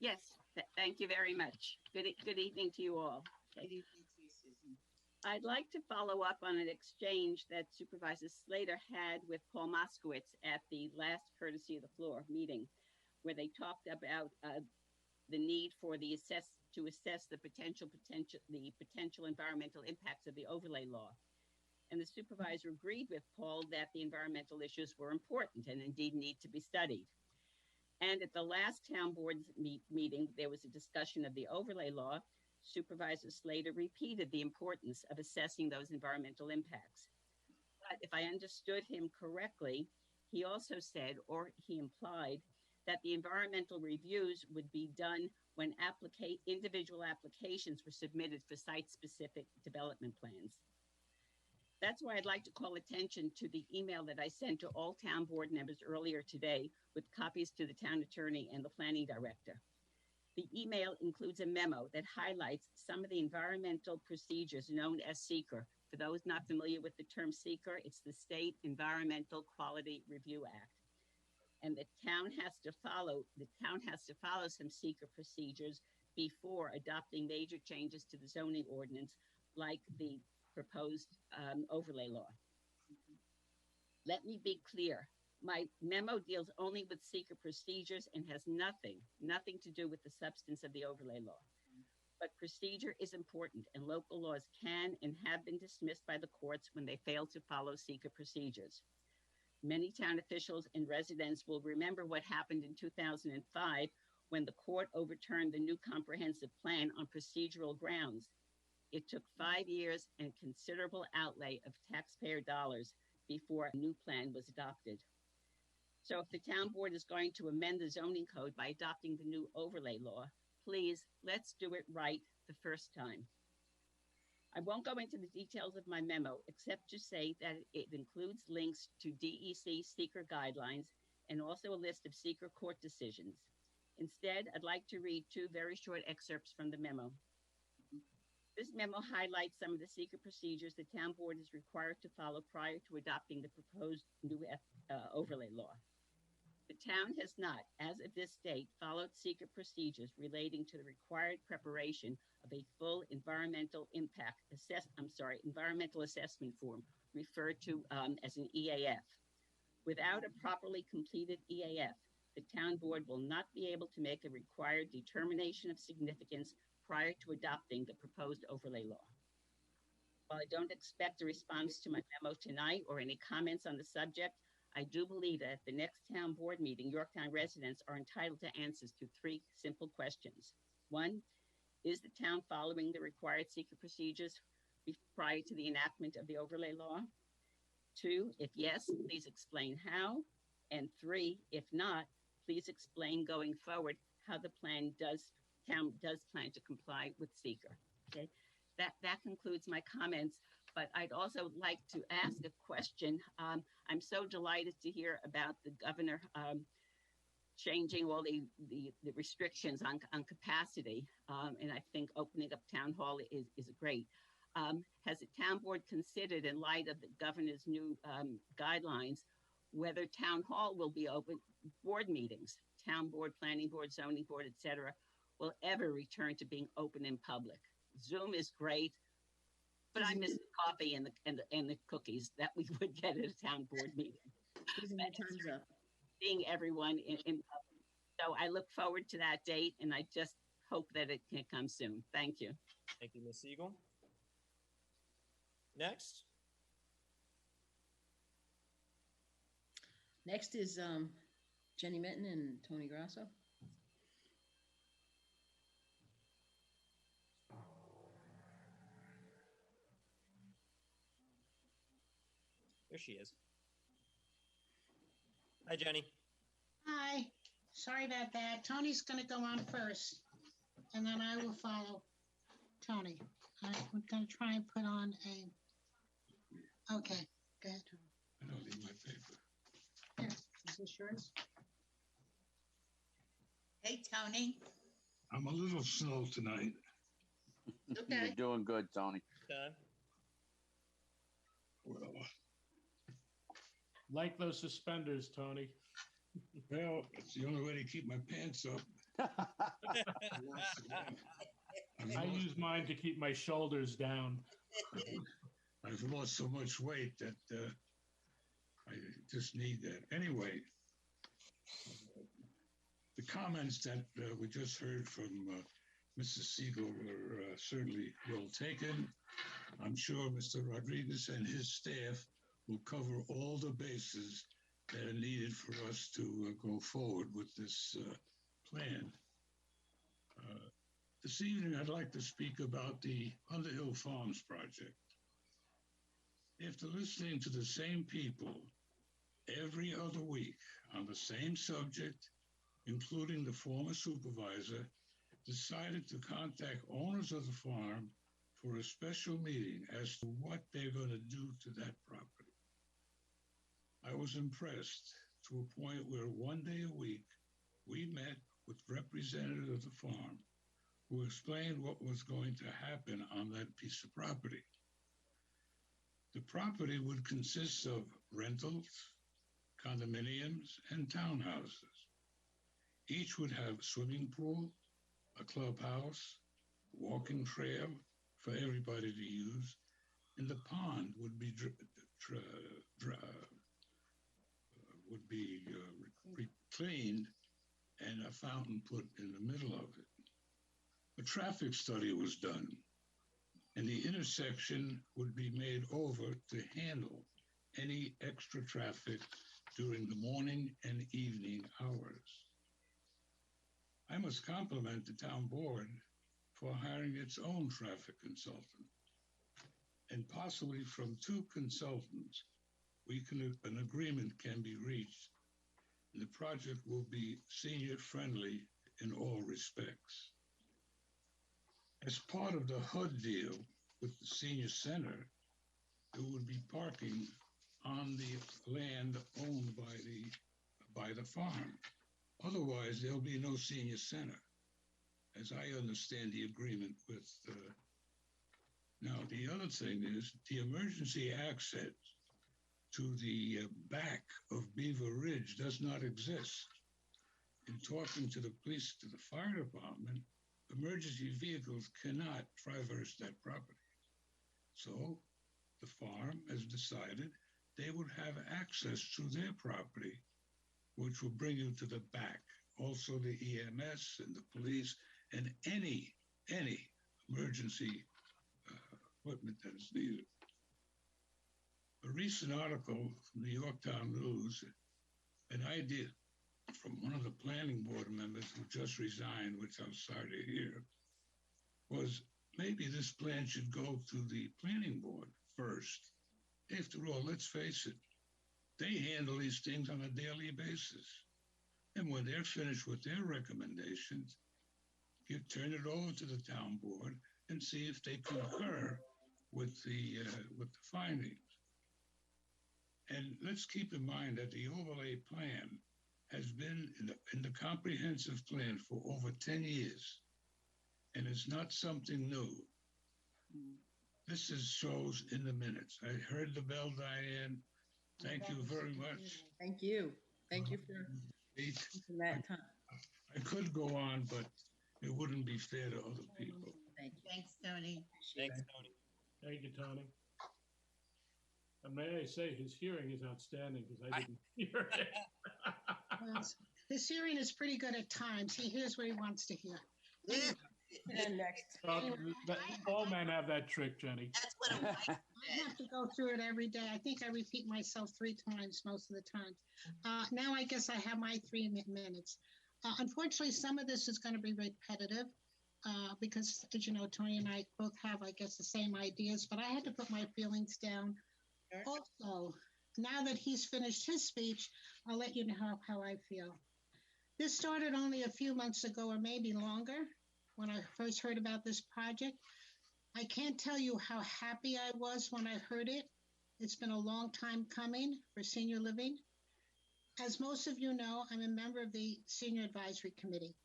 Speaker 10: Yes, thank you very much. Good evening to you all.
Speaker 3: Good evening to you, Susan.
Speaker 10: I'd like to follow up on an exchange that Supervisor Slater had with Paul Moskowitz at the last Courtesy of the Floor meeting, where they talked about the need for to assess the potential environmental impacts of the overlay law. And the supervisor agreed with Paul that the environmental issues were important and indeed need to be studied. And at the last town board meeting, there was a discussion of the overlay law. Supervisor Slater repeated the importance of assessing those environmental impacts. But if I understood him correctly, he also said, or he implied, that the environmental reviews would be done when individual applications were submitted for site-specific development plans. That's why I'd like to call attention to the email that I sent to all town board members earlier today with copies to the town attorney and the planning director. The email includes a memo that highlights some of the environmental procedures known as SEQR. For those not familiar with the term SEQR, it's the State Environmental Quality Review Act. And the town has to follow some SEQR procedures before adopting major changes to the zoning ordinance, like the proposed overlay law. Let me be clear. My memo deals only with SEQR procedures and has nothing to do with the substance of the overlay law. But procedure is important, and local laws can and have been dismissed by the courts when they fail to follow SEQR procedures. Many town officials and residents will remember what happened in 2005 when the court overturned the new comprehensive plan on procedural grounds. It took 5 years and considerable outlay of taxpayer dollars before a new plan was adopted. So if the town board is going to amend the zoning code by adopting the new overlay law, please, let's do it right the first time. I won't go into the details of my memo, except to say that it includes links to DEC SEQR guidelines and also a list of SEQR court decisions. Instead, I'd like to read 2 very short excerpts from the memo. This memo highlights some of the SEQR procedures the town board is required to follow prior to adopting the proposed new overlay law. The town has not, as of this date, followed SEQR procedures relating to the required preparation of a full environmental assessment form, referred to as an EAF. Without a properly completed EAF, the town board will not be able to make a required determination of significance prior to adopting the proposed overlay law. While I don't expect a response to my memo tonight or any comments on the subject, I do believe that at the next town board meeting, Yorktown residents are entitled to answers to 3 simple questions. 1, is the town following the required secret procedures prior to the enactment of the overlay law? 2, if yes, please explain how. And 3, if not, please explain going forward how the town does plan to comply with seeker. Okay, that concludes my comments. But I'd also like to ask a question. I'm so delighted to hear about the governor changing all the restrictions on capacity. And I think opening up town hall is great. Has the town board considered, in light of the governor's new guidelines, whether town hall will be open, board meetings, town board, planning board, zoning board, etc., will ever return to being open in public? Zoom is great, but I miss the coffee and the cookies that we would get at a town board meeting.
Speaker 8: Time's up.
Speaker 10: Seeing everyone in public. So I look forward to that date, and I just hope that it can come soon. Thank you.
Speaker 1: Thank you, Ms. Siegel. Next.
Speaker 8: Next is Jenny Minton and Tony Grasso.
Speaker 1: There she is. Hi, Jenny.
Speaker 11: Hi. Sorry about that. Tony's going to go on first, and then I will follow Tony. I'm going to try and put on a... Okay, go ahead, Tony.
Speaker 9: I don't need my paper.
Speaker 11: Here, is this yours?
Speaker 3: Hey, Tony.
Speaker 9: I'm a little slow tonight.
Speaker 3: Okay.
Speaker 2: You're doing good, Tony.
Speaker 1: Okay.
Speaker 9: Well,
Speaker 5: Like those suspenders, Tony.
Speaker 9: well, it's the only way to keep my pants up.
Speaker 5: I use mine to keep my shoulders down.
Speaker 9: I've lost so much weight that I just need that. Anyway, the comments that we just heard from Mrs. Siegel were certainly well taken. I'm sure Mr. Rodriguez and his staff will cover all the bases that are needed for us to go forward with this plan. This evening, I'd like to speak about the Underhill Farms project. After listening to the same people every other week on the same subject, including the former supervisor, decided to contact owners of the farm for a special meeting as to what they're going to do to that property. I was impressed to a point where one day a week we met with representatives of the farm who explained what was going to happen on that piece of property. The property would consist of rentals, condominiums, and townhouses. Each would have a swimming pool, a clubhouse, walking trail for everybody to use, and the pond would be cleaned and a fountain put in the middle of it. A traffic study was done, and the intersection would be made over to handle any extra traffic during the morning and evening hours. I must compliment the town board for hiring its own traffic consultant, and possibly from 2 consultants, an agreement can be reached, and the project will be senior-friendly in all respects. As part of the HUD deal with the senior center, there would be parking on the land owned by the farm. Otherwise, there'll be no senior center, as I understand the agreement with. Now, the other thing is the emergency access to the back of Beaver Ridge does not exist. In talking to the police, to the fire department, emergency vehicles cannot traverse that property. So the farm has decided they would have access to their property, which will bring you to the back. Also the EMS and the police and any emergency equipment that is needed.
Speaker 12: a recent article from the Yorktown News, an idea from one of the planning board members who just resigned, which I'm sorry to hear, was maybe this plan should go to the planning board first. After all, let's face it, they handle these things on a daily basis. And when they're finished with their recommendations, you turn it over to the town board and see if they concur with the findings. And let's keep in mind that the overlay plan has been in the comprehensive plan for over 10 years, and it's not something new. This shows in the minutes. I heard the bell, Diane. Thank you very much.
Speaker 8: Thank you. Thank you for that time.
Speaker 12: I could go on, but it wouldn't be fair to other people.
Speaker 8: Thank you.
Speaker 3: Thanks, Tony.
Speaker 1: Thanks, Tony.
Speaker 5: Thank you, Tony. And may I say, his hearing is outstanding because I didn't hear it.
Speaker 11: Well, his hearing is pretty good at times. He hears what he wants to hear.
Speaker 8: And next.
Speaker 5: All men have that trick, Jenny.
Speaker 3: That's what I'm like.
Speaker 11: I have to go through it every day. I think I repeat myself 3 times most of the time. Now I guess I have my 3 minutes. Unfortunately, some of this is going to be repetitive because, as you know, Tony and I both have, I guess, the same ideas, but I had to put my feelings down. Sure. Also, now that he's finished his speech, I'll let you know how I feel. This started only a few months ago or maybe longer when I first heard about this project. I can't tell you how happy I was when I heard it. It's been a long time coming for senior living. As most of you know, I'm a member of the Senior Advisory Committee.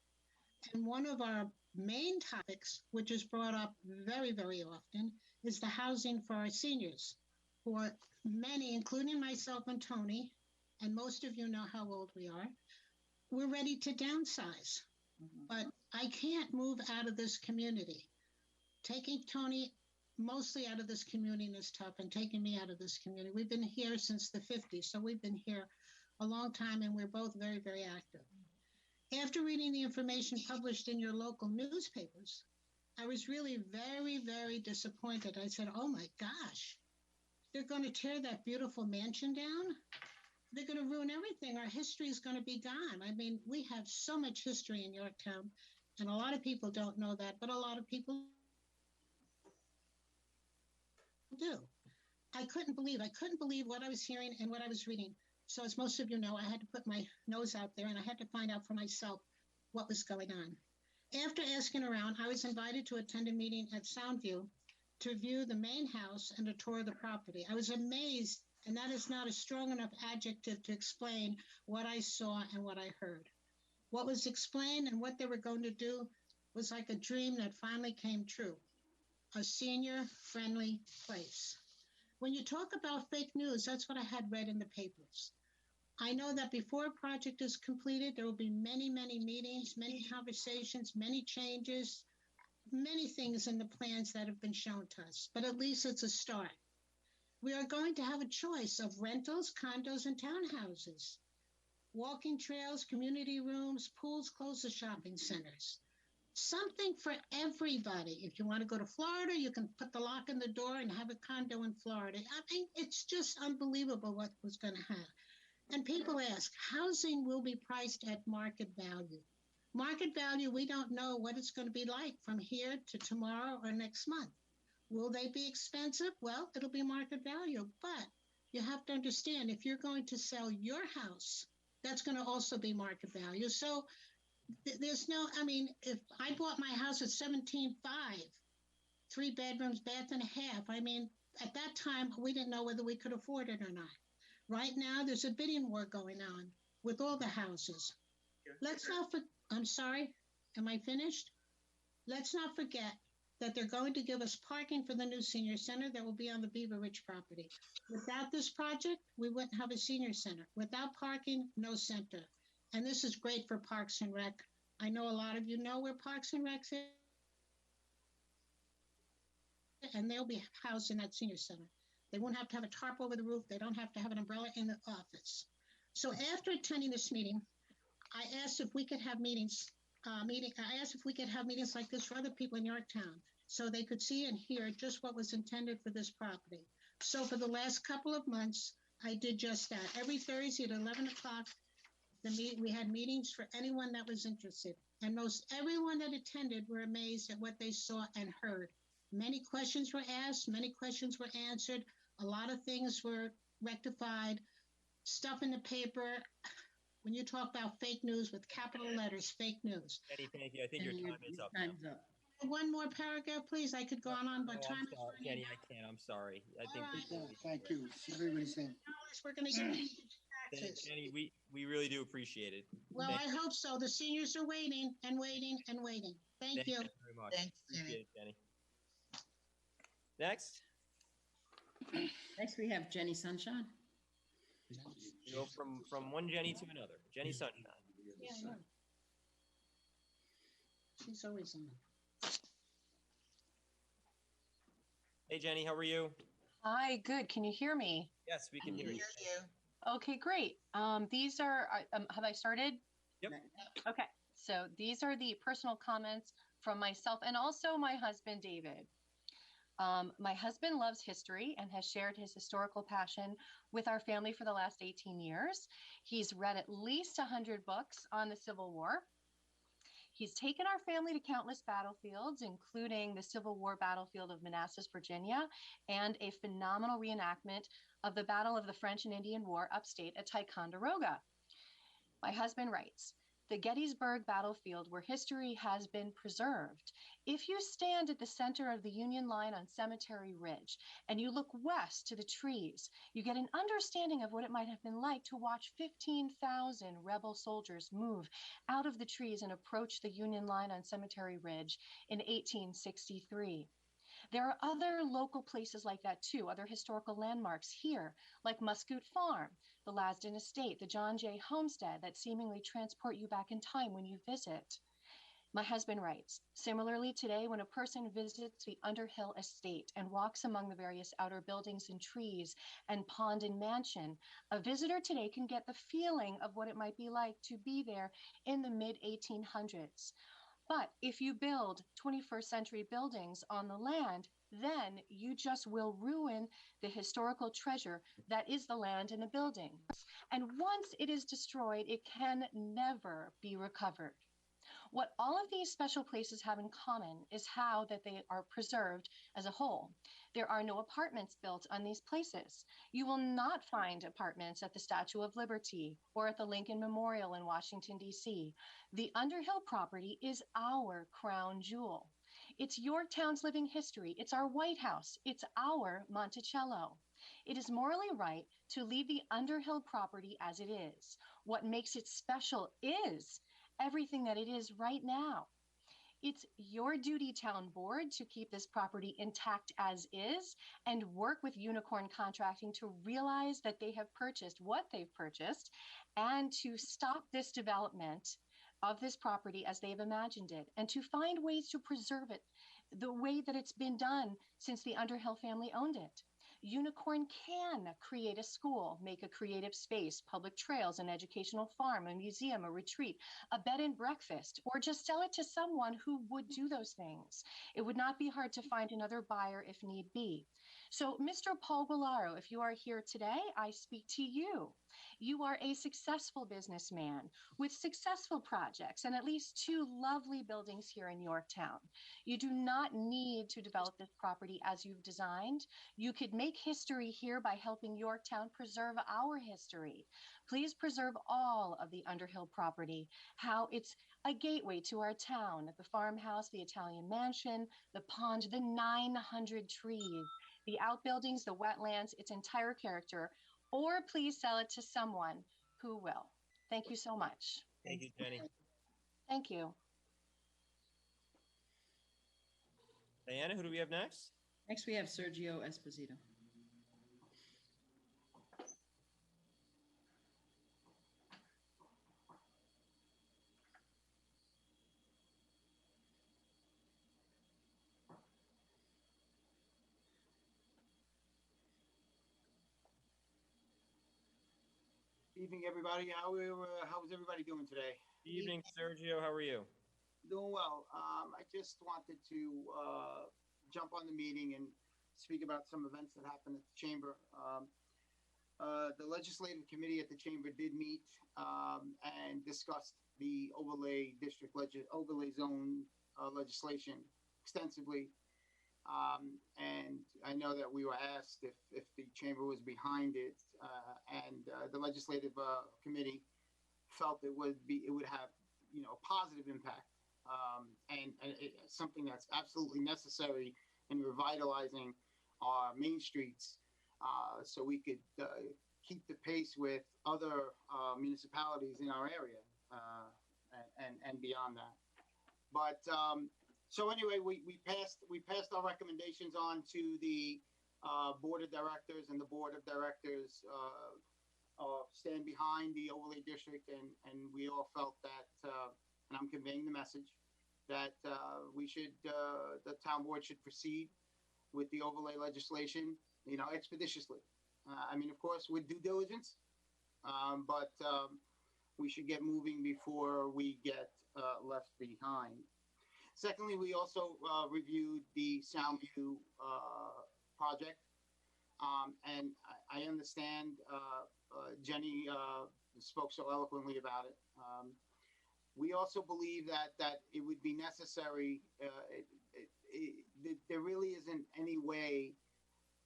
Speaker 11: And one of our main topics, which is brought up very, very often, is the housing for our seniors, who are many, including myself and Tony, and most of you know how old we are. We're ready to downsize, but I can't move out of this community. Taking Tony mostly out of this community is tough, and taking me out of this community. We've been here since the 50s, so we've been here a long time, and we're both very, very active. After reading the information published in your local newspapers, I was really very, very disappointed. I said, oh my gosh, they're going to tear that beautiful mansion down? They're going to ruin everything. Our history is going to be gone. I mean, we have so much history in Yorktown, and a lot of people don't know that, but a lot of people do. I couldn't believe what I was hearing and what I was reading. So as most of you know, I had to put my nose out there and I had to find out for myself what was going on. After asking around, I was invited to attend a meeting at Soundview to view the main house and a tour of the property. I was amazed, and that is not a strong enough adjective to explain what I saw and what I heard. What was explained and what they were going to do was like a dream that finally came true. A senior-friendly place. When you talk about fake news, that's what I had read in the papers. I know that before a project is completed, there will be many, many meetings, many conversations, many changes, many things in the plans that have been shown to us, but at least it's a start. We are going to have a choice of rentals, condos, and townhouses, walking trails, community rooms, pools close to shopping centers. Something for everybody. If you want to go to Florida, you can put the lock in the door and have a condo in Florida. I mean, it's just unbelievable what was going to happen. And people ask, housing will be priced at market value. Market value, we don't know what it's going to be like from here to tomorrow or next month. Will they be expensive? Well, it'll be market value. But you have to understand, if you're going to sell your house, that's going to also be market value. So there's no, I mean, if I bought my house at 17.5, 3 bedrooms, bath and a half, I mean, at that time, we didn't know whether we could afford it or not. Right now, there's a bidding war going on with all the houses. Let's not I'm sorry, am I finished? Let's not forget that they're going to give us parking for the new senior center that will be on the Beaver Ridge property. Without this project, we wouldn't have a senior center. Without parking, no center. And this is great for Parks and Rec. I know a lot of you know where Parks and Rec is, and they'll be housed in that senior center. They won't have to have a tarp over the roof. They don't have to have an umbrella in the office. So after attending this meeting, I asked if we could have meetings. I asked if we could have meetings like this for other people in Yorktown, so they could see and hear just what was intended for this property. So for the last couple of months, I did just that. Every Thursday at 11 o'clock, we had meetings for anyone that was interested. And most everyone that attended were amazed at what they saw and heard. Many questions were asked, many questions were answered. A lot of things were rectified. Stuff in the paper. When you talk about fake news with capital letters, fake news.
Speaker 1: Jenny, thank you. I think your time is up.
Speaker 8: Time's up.
Speaker 11: One more paragraph, please. I could go on, but
Speaker 1: No,
Speaker 11: time
Speaker 1: I'm
Speaker 11: is
Speaker 1: sorry,
Speaker 11: running
Speaker 1: Jenny, I can't. I'm sorry. I
Speaker 11: All
Speaker 1: think.
Speaker 11: right.
Speaker 4: Thank you. Everybody's saying.
Speaker 11: We're going to get
Speaker 1: Thanks,
Speaker 11: taxes.
Speaker 1: Jenny, we really do appreciate it.
Speaker 11: Well, I hope so. The seniors are waiting and waiting and waiting. Thank you.
Speaker 1: very much.
Speaker 3: Thanks,
Speaker 1: Appreciate it, Jenny. Next,
Speaker 8: Next, we have Jenny Sunshine.
Speaker 1: we go from one Jenny to another. Jenny Sunshine.
Speaker 11: Yeah, I know. She's always on.
Speaker 1: Hey, Jenny, how are you?
Speaker 13: Hi, good. Can you hear me?
Speaker 1: Yes, we can hear you.
Speaker 13: Okay, great. These are, have I started?
Speaker 1: Yep.
Speaker 13: Okay, so these are the personal comments from myself and also my husband, David. My husband loves history and has shared his historical passion with our family for the last 18 years. He's read at least 100 books on the Civil War. He's taken our family to countless battlefields, including the Civil War battlefield of Manassas, Virginia, and a phenomenal reenactment of the Battle of the French and Indian War upstate at Ticonderoga. My husband writes, the Gettysburg battlefield where history has been preserved. If you stand at the center of the Union line on Cemetery Ridge and you look west to the trees, you get an understanding of what it might have been like to watch 15,000 rebel soldiers move out of the trees and approach the Union line on Cemetery Ridge in 1863. There are other local places like that too, other historical landmarks here, like Muscoot Farm, the Lasden Estate, the John Jay Homestead that seemingly transport you back in time when you visit. My husband writes, similarly today, when a person visits the Underhill Estate and walks among the various outer buildings and trees and pond and mansion, a visitor today can get the feeling of what it might be like to be there in the mid-1800s. But if you build 21st century buildings on the land, then you just will ruin the historical treasure that is the land and the buildings. And once it is destroyed, it can never be recovered. What all of these special places have in common is how that they are preserved as a whole. There are no apartments built on these places. You will not find apartments at the Statue of Liberty or at the Lincoln Memorial in Washington, D.C. The Underhill property is our crown jewel. It's Yorktown's living history. It's our White House. It's our Monticello. It is morally right to leave the Underhill property as it is. What makes it special is everything that it is right now. It's your duty, town board, to keep this property intact as is and work with Unicorn Contracting to realize that they have purchased what they've purchased and to stop this development of this property as they've imagined it and to find ways to preserve it the way that it's been done since the Underhill family owned it. Unicorn can create a school, make a creative space, public trails, an educational farm, a museum, a retreat, a bed and breakfast, or just sell it to someone who would do those things. It would not be hard to find another buyer if need be. So, Mr. Paul Guillaro, if you are here today, I speak to you. You are a successful businessman with successful projects and at least 2 lovely buildings here in Yorktown. You do not need to develop this property as you've designed. You could make history here by helping Yorktown preserve our history. Please preserve all of the Underhill property, how it's a gateway to our town, the farmhouse, the Italian mansion, the pond, the 900 trees, the outbuildings, the wetlands, its entire character, or please sell it to someone who will. Thank you so much.
Speaker 1: Thank you, Jenny.
Speaker 13: Thank you.
Speaker 1: Diana, who do we have next?
Speaker 8: Next, we have Sergio Esposito.
Speaker 14: Evening, everybody. How's everybody doing today?
Speaker 1: Evening, Sergio. How are you?
Speaker 14: Doing well. I just wanted to jump on the meeting and speak about some events that happened at the chamber. The legislative committee at the chamber did meet and discussed the overlay overlay zone legislation extensively. And I know that we were asked if the chamber was behind it, and the legislative committee felt it would have, a positive impact, and something that's absolutely necessary in revitalizing our main streets, so we could keep the pace with other municipalities in our area, and beyond that. But so anyway, we passed our recommendations on to the board of directors, and the board of directors stand behind the overlay district, and we all felt that, and I'm conveying the message that the town board should proceed with the overlay legislation, expeditiously. I mean, of course, with due diligence, but we should get moving before we get left behind. Secondly, we also reviewed the Soundview project, and I understand Jenny spoke so eloquently about it. We also believe that it would be necessary. There really isn't any way,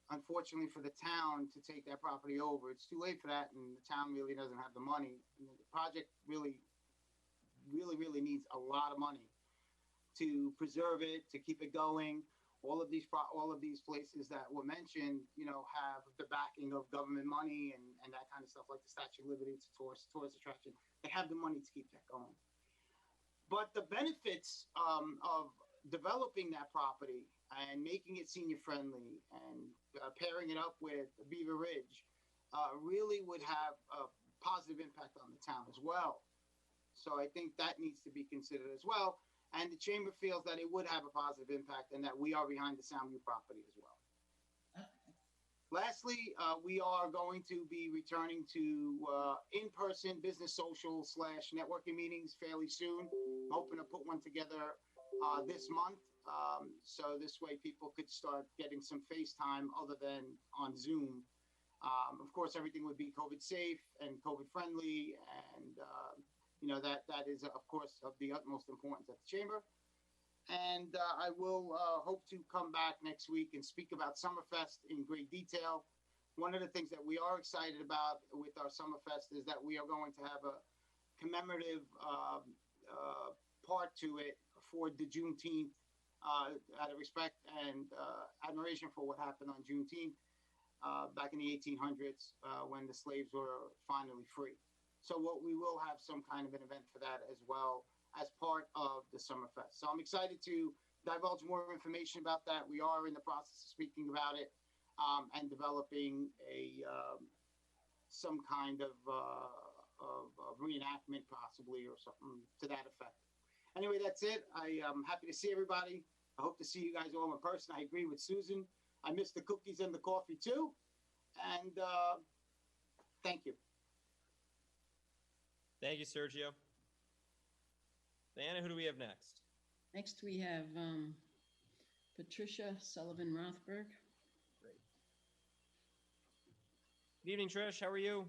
Speaker 14: unfortunately, for the town to take that property over. It's too late for that, and the town really doesn't have the money. The project really needs a lot of money to preserve it, to keep it going. All of these places that were mentioned, have the backing of government money and that kind of stuff, like the Statue of Liberty. It's a tourist attraction. They have the money to keep that going. But the benefits of developing that property and making it senior friendly and pairing it up with Beaver Ridge really would have a positive impact on the town as well. So I think that needs to be considered as well. And the chamber feels that it would have a positive impact, and that we are behind the Soundview property as well. Lastly, we are going to be returning to in-person business social / networking meetings fairly soon. Hoping to put one together this month, so this way people could start getting some FaceTime other than on Zoom. Of course, everything would be COVID safe and COVID friendly, and that is, of course, of the utmost importance at the chamber. And I will hope to come back next week and speak about Summerfest in great detail. One of the things that we are excited about with our Summerfest is that we are going to have a commemorative part to it for the Juneteenth, out of respect and admiration for what happened on Juneteenth back in the 1800s, when the slaves were finally free. So we will have some kind of an event for that as well as part of the Summerfest. So I'm excited to divulge more information about that. We are in the process of speaking about it, and developing some kind of reenactment possibly, or something to that effect. Anyway, that's it. I am happy to see everybody. I hope to see you guys all in person. I agree with Susan. I miss the cookies and the coffee too. And thank you.
Speaker 1: Thank you, Sergio. Diana, who do we have next?
Speaker 8: Next, we have Patricia Sullivan Rothberg.
Speaker 1: Great. Good evening, Trish. How are you?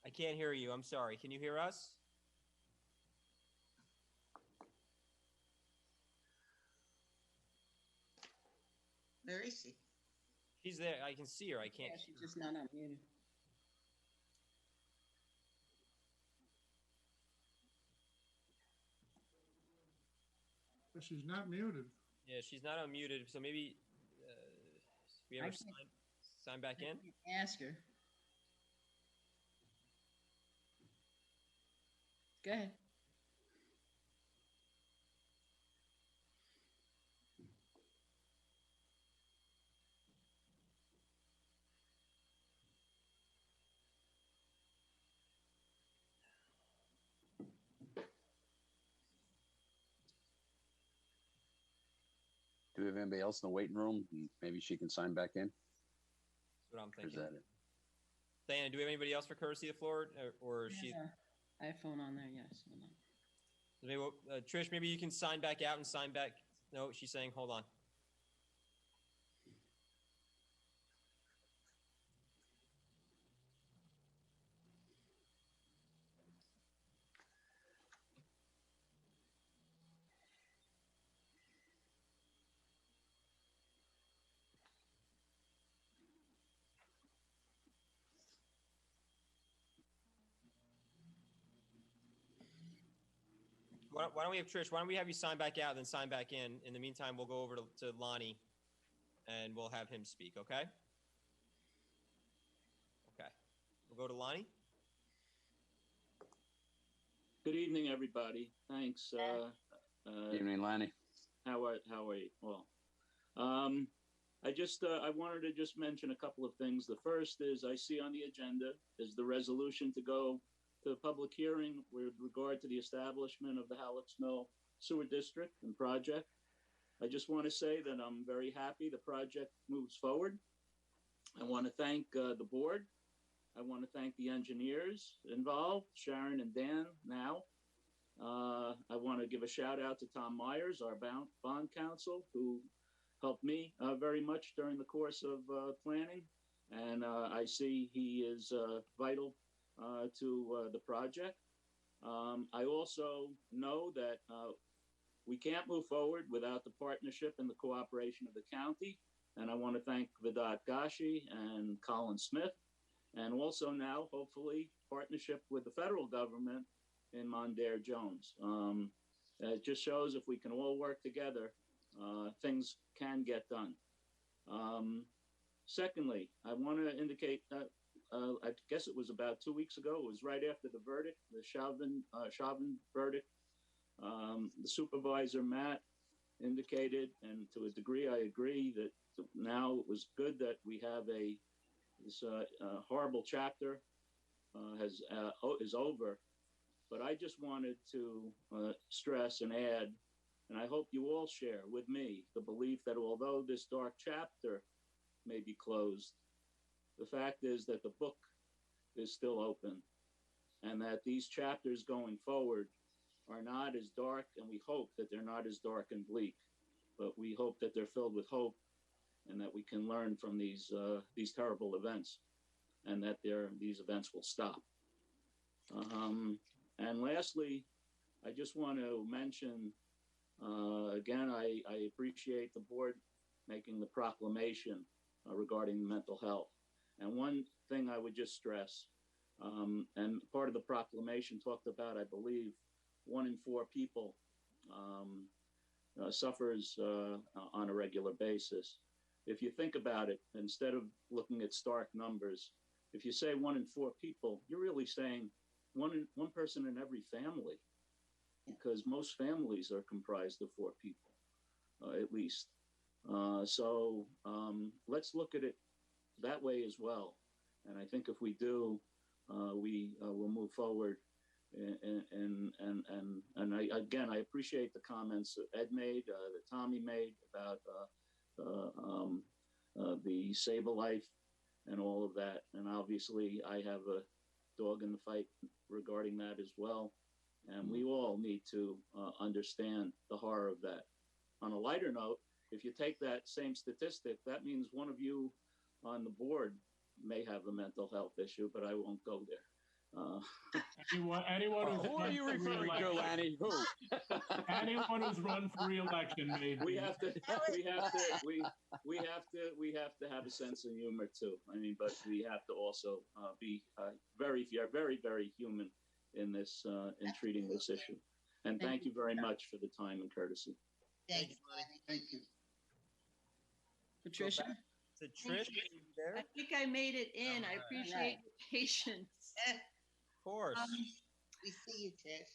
Speaker 1: I can't hear you. I'm sorry. Can you hear us?
Speaker 3: Where is she?
Speaker 1: She's there. I can see her. I can't.
Speaker 8: Yeah, she's just not unmuted.
Speaker 7: But she's not muted.
Speaker 1: Yeah, she's not unmuted. So maybe we ever sign back in?
Speaker 8: Ask her. Go ahead.
Speaker 2: Do we have anybody else in the waiting room? Maybe she can sign back in.
Speaker 1: That's what I'm
Speaker 2: Or is
Speaker 1: thinking.
Speaker 2: that it?
Speaker 1: Diana, do we have anybody else for courtesy of the floor, or is she?
Speaker 8: iPhone on there, yes. Hold on.
Speaker 1: Maybe, Trish, maybe you can sign back out and sign back. No, she's saying, hold on. Why don't we have Trish? Why don't we have you sign back out, then sign back in? In the meantime, we'll go over to Lonnie, and we'll have him speak. Okay. Okay. We'll go to Lonnie.
Speaker 15: Good evening, everybody. Thanks.
Speaker 2: Evening, Lonnie.
Speaker 15: How are you? Well, I wanted to just mention a couple of things. The first is I see on the agenda is the resolution to go to the public hearing with regard to the establishment of the Hallett's Mill Sewer District and project. I just want to say that I'm very happy the project moves forward. I want to thank the board. I want to thank the engineers involved, Sharon and Dan now. I want to give a shout out to Tom Myers, our bond counsel, who helped me very much during the course of planning. And I see he is vital to the project. I also know that we can't move forward without the partnership and the cooperation of the county. And I want to thank Vedat Gashi and Colin Smith, and also now, hopefully, partnership with the federal government in Mondaire Jones. It just shows if we can all work together, things can get done. Secondly, I want to indicate that I guess it was about 2 weeks ago. It was right after the verdict, the Chauvin verdict. The supervisor, Matt, indicated, and to a degree I agree, that now it was good that we have this horrible chapter is over. But I just wanted to stress and add, and I hope you all share with me the belief that although this dark chapter may be closed, the fact is that the book is still open, and that these chapters going forward are not as dark, and we hope that they're not as dark and bleak, but we hope that they're filled with hope, and that we can learn from these terrible events, and that these events will stop. And lastly, I just want to mention, again, I appreciate the board making the proclamation regarding mental health. And one thing I would just stress, and part of the proclamation talked about, I believe, 1 in 4 people suffers on a regular basis. If you think about it, instead of looking at stark numbers, if you say 1 in 4 people, you're really saying one person in every family, because most families are comprised of 4 people, at least. So let's look at it that way as well. And I think if we do, we will move forward. And I appreciate the comments that Ed made, that Tommy made about the Save-A-Life and all of that. And obviously I have a dog in the fight regarding that as well. And we all need to understand the horror of that. On a lighter note, if you take that same statistic, that means one of you on the board may have a mental health issue, but I won't go there.
Speaker 5: Anyone who's
Speaker 2: who are you referring to, Lanny? Who?
Speaker 5: Anyone who's run for re-election, maybe.
Speaker 15: We have to have a sense of humor too. I mean, but we have to also be very, very, very human in this in treating this issue. And thank you very much for the time and courtesy.
Speaker 3: Thanks, Lonnie.
Speaker 4: Thank you.
Speaker 8: Patricia?
Speaker 1: To Trish, there?
Speaker 16: I think I made it in. I appreciate your patience.
Speaker 1: Of course.
Speaker 3: We see you, Tish.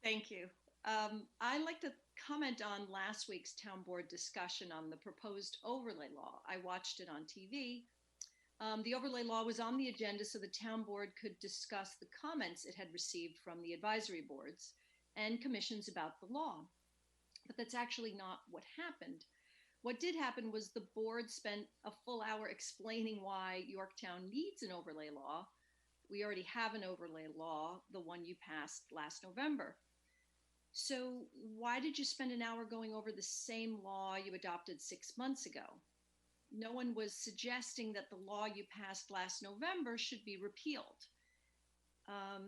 Speaker 16: Thank you. I'd like to comment on last week's town board discussion on the proposed overlay law. I watched it on TV. The overlay law was on the agenda so the town board could discuss the comments it had received from the advisory boards and commissions about the law. But that's actually not what happened. What did happen was the board spent a full hour explaining why Yorktown needs an overlay law. We already have an overlay law, the one you passed last November. So why did you spend an hour going over the same law you adopted 6 months ago? No one was suggesting that the law you passed last November should be repealed. I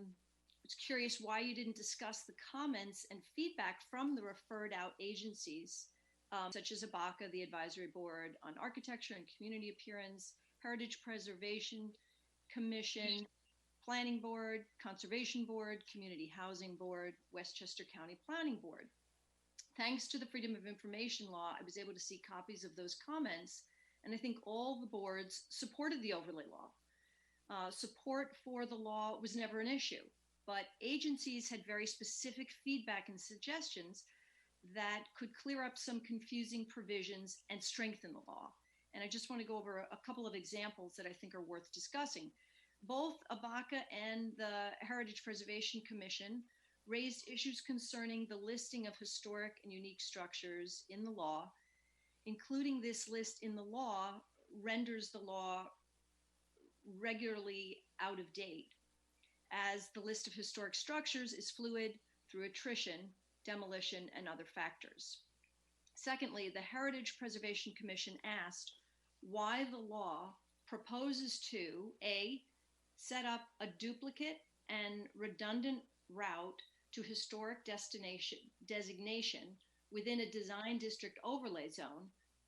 Speaker 16: was curious why you didn't discuss the comments and feedback from the referred out agencies, such as ABACA, the Advisory Board on Architecture and Community Appearance, Heritage Preservation Commission, Planning Board, Conservation Board, Community Housing Board, Westchester County Planning Board. Thanks to the Freedom of Information Law, I was able to see copies of those comments, and I think all the boards supported the overlay law. Support for the law was never an issue, but agencies had very specific feedback and suggestions that could clear up some confusing provisions and strengthen the law. And I just want to go over a couple of examples that I think are worth discussing. Both ABACA and the Heritage Preservation Commission raised issues concerning the listing of historic and unique structures in the law. Including this list in the law renders the law regularly out of date, as the list of historic structures is fluid through attrition, demolition, and other factors. Secondly, the Heritage Preservation Commission asked why the law proposes to A, set up a duplicate and redundant route to historic designation within a design district overlay zone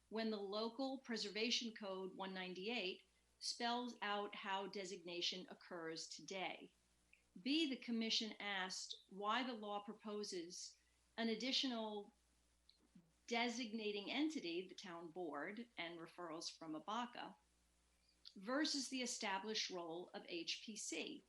Speaker 16: when the local Preservation Code 198 spells out how designation occurs today. B, the commission asked why the law proposes an additional designating entity, the town board, and referrals from ABACA, versus the established role of HPC.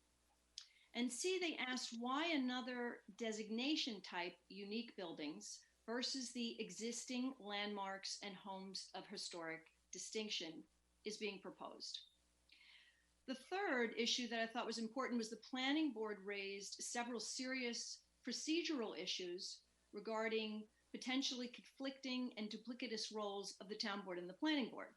Speaker 16: And C, they asked why another designation type, unique buildings, versus the existing landmarks and homes of historic distinction is being proposed. The third issue that I thought was important was the planning board raised several serious procedural issues regarding potentially conflicting and duplicitous roles of the town board and the planning board.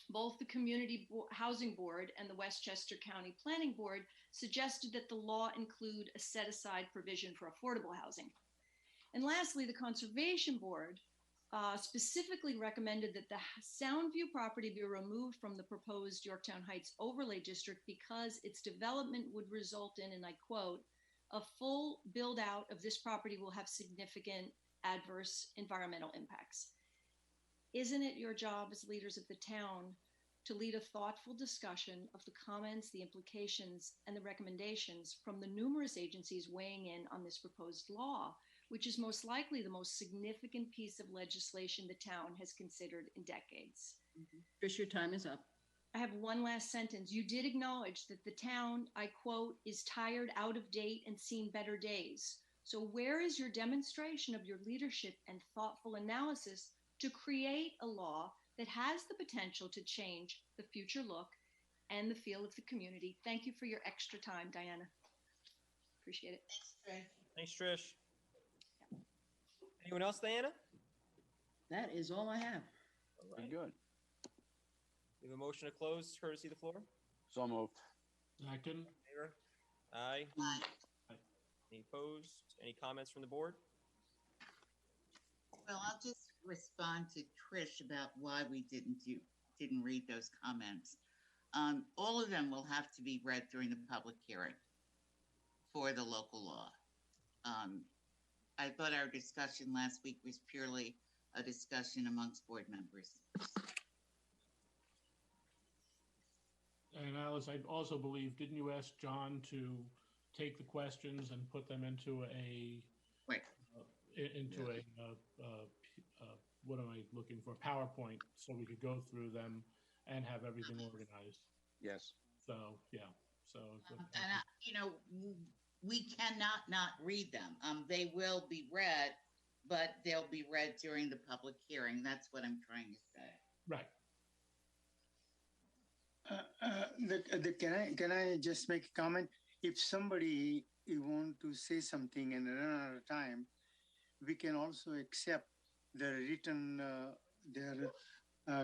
Speaker 16: Both the Community Housing Board and the Westchester County Planning Board suggested that the law include a set-aside provision for affordable housing. And lastly, the Conservation Board specifically recommended that the Soundview property be removed from the proposed Yorktown Heights overlay district because its development would result in, and I quote, a full build out of this property will have significant adverse environmental impacts. Isn't it your job as leaders of the town to lead a thoughtful discussion of the comments, the implications, and the recommendations from the numerous agencies weighing in on this proposed law, which is most likely the most significant piece of legislation the town has considered in decades?
Speaker 8: Trish, your time is up.
Speaker 16: I have one last sentence. You did acknowledge that the town, I quote, is tired, out of date, and seen better days. So where is your demonstration of your leadership and thoughtful analysis to create a law that has the potential to change the future look and the feel of the community? Thank you for your extra time, Diana. Appreciate it.
Speaker 1: Thanks, Trish. Anyone else, Diana?
Speaker 8: That is all I have.
Speaker 1: All right.
Speaker 2: Good.
Speaker 1: We have a motion to close, courtesy of the floor.
Speaker 2: So moved.
Speaker 5: Second.
Speaker 1: Favor? Aye.
Speaker 3: Aye.
Speaker 1: Any opposed? Any comments from the board?
Speaker 3: Well, I'll just respond to Trish about why we didn't read those comments. All of them will have to be read during the public hearing for the local law. I thought our discussion last week was purely a discussion amongst board members.
Speaker 5: And Alice, I also believe, didn't you ask John to take the questions and put them into a
Speaker 3: right
Speaker 5: what am I looking for? PowerPoint, so we could go through them and have everything organized.
Speaker 2: Yes.
Speaker 5: So yeah. So
Speaker 3: and we cannot not read them. They will be read, but they'll be read during the public hearing. That's what I'm trying to say.
Speaker 5: Right.
Speaker 4: Can I just make a comment? If somebody you want to say something and run out of time, we can also accept the written their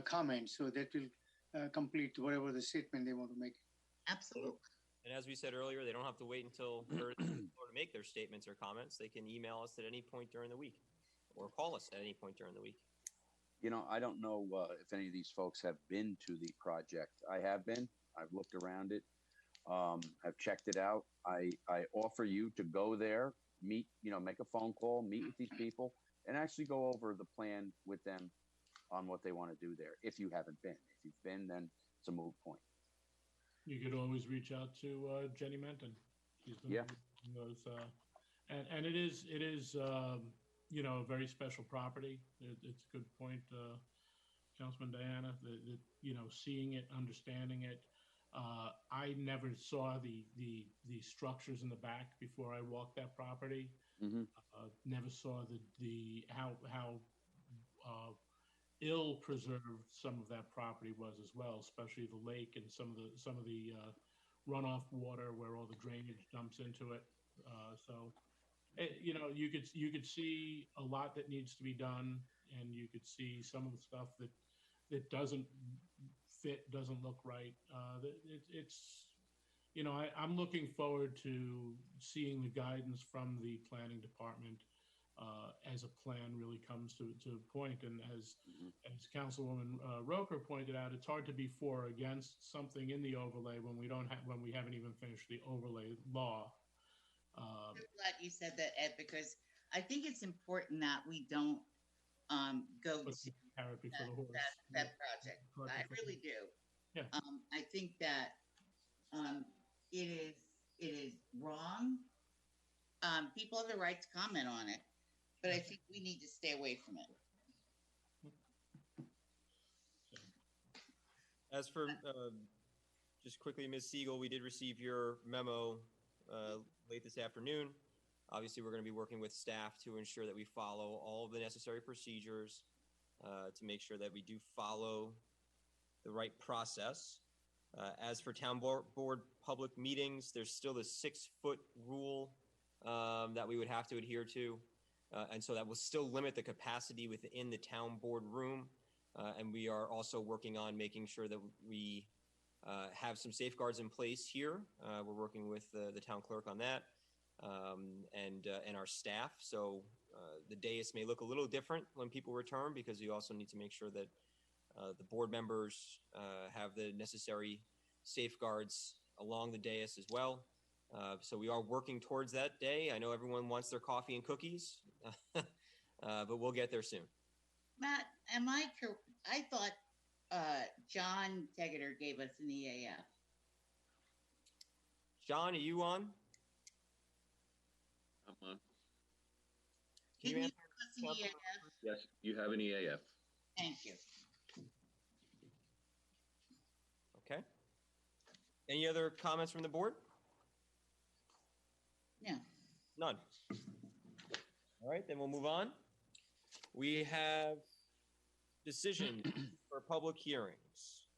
Speaker 4: comments, so that will complete whatever the statement they want to make.
Speaker 3: Absolutely.
Speaker 1: And as we said earlier, they don't have to wait until Thursday to make their statements or comments. They can email us at any point during the week or call us at any point during the week.
Speaker 2: You know, I don't know if any of these folks have been to the project. I have been. I've looked around it. I've checked it out. I offer you to go there, meet, make a phone call, meet with these people, and actually go over the plan with them on what they want to do there. If you haven't been, if you've been, then it's a moot point.
Speaker 5: You could always reach out to Jenny Menton. She's the those, and it is a very special property. It's a good point, Councilman Diana. Seeing it, understanding it. I never saw the structures in the back before I walked that property. Never saw how ill preserved some of that property was as well, especially the lake and some of the runoff water where all the drainage dumps into it. You could see a lot that needs to be done, and you could see some of the stuff that doesn't fit, doesn't look right. I'm looking forward to seeing the guidance from the planning department as a plan really comes to a point. And as Councilwoman Roker pointed out, it's hard to be for or against something in the overlay when we haven't even finished the overlay law.
Speaker 3: I'm glad you said that, Ed, because I think it's important that we don't go to that project. I really do.
Speaker 5: Yeah.
Speaker 3: I think that it is wrong. People have the right to comment on it, but I think we need to stay away from it.
Speaker 1: As for just quickly, Ms. Siegel, we did receive your memo late this afternoon. Obviously, we're going to be working with staff to ensure that we follow all of the necessary procedures to make sure that we do follow the right process. As for town board public meetings, there's still the 6-foot rule that we would have to adhere to. And so that will still limit the capacity within the town board room. And we are also working on making sure that we have some safeguards in place here. We're working with the town clerk on that and our staff. So the dais may look a little different when people return, because you also need to make sure that the board members have the necessary safeguards along the dais as well. So we are working towards that day. I know everyone wants their coffee and cookies, but we'll get there soon.
Speaker 3: Matt, I thought John Tegeter gave us an EAF.
Speaker 1: John, are you on?
Speaker 17: I'm on.
Speaker 3: Didn't you give us an EAF?
Speaker 17: Yes, you have an EAF.
Speaker 3: Thank you.
Speaker 1: Okay. Any other comments from the board?
Speaker 3: No.
Speaker 1: None. All right, then we'll move on. We have decision for public hearings.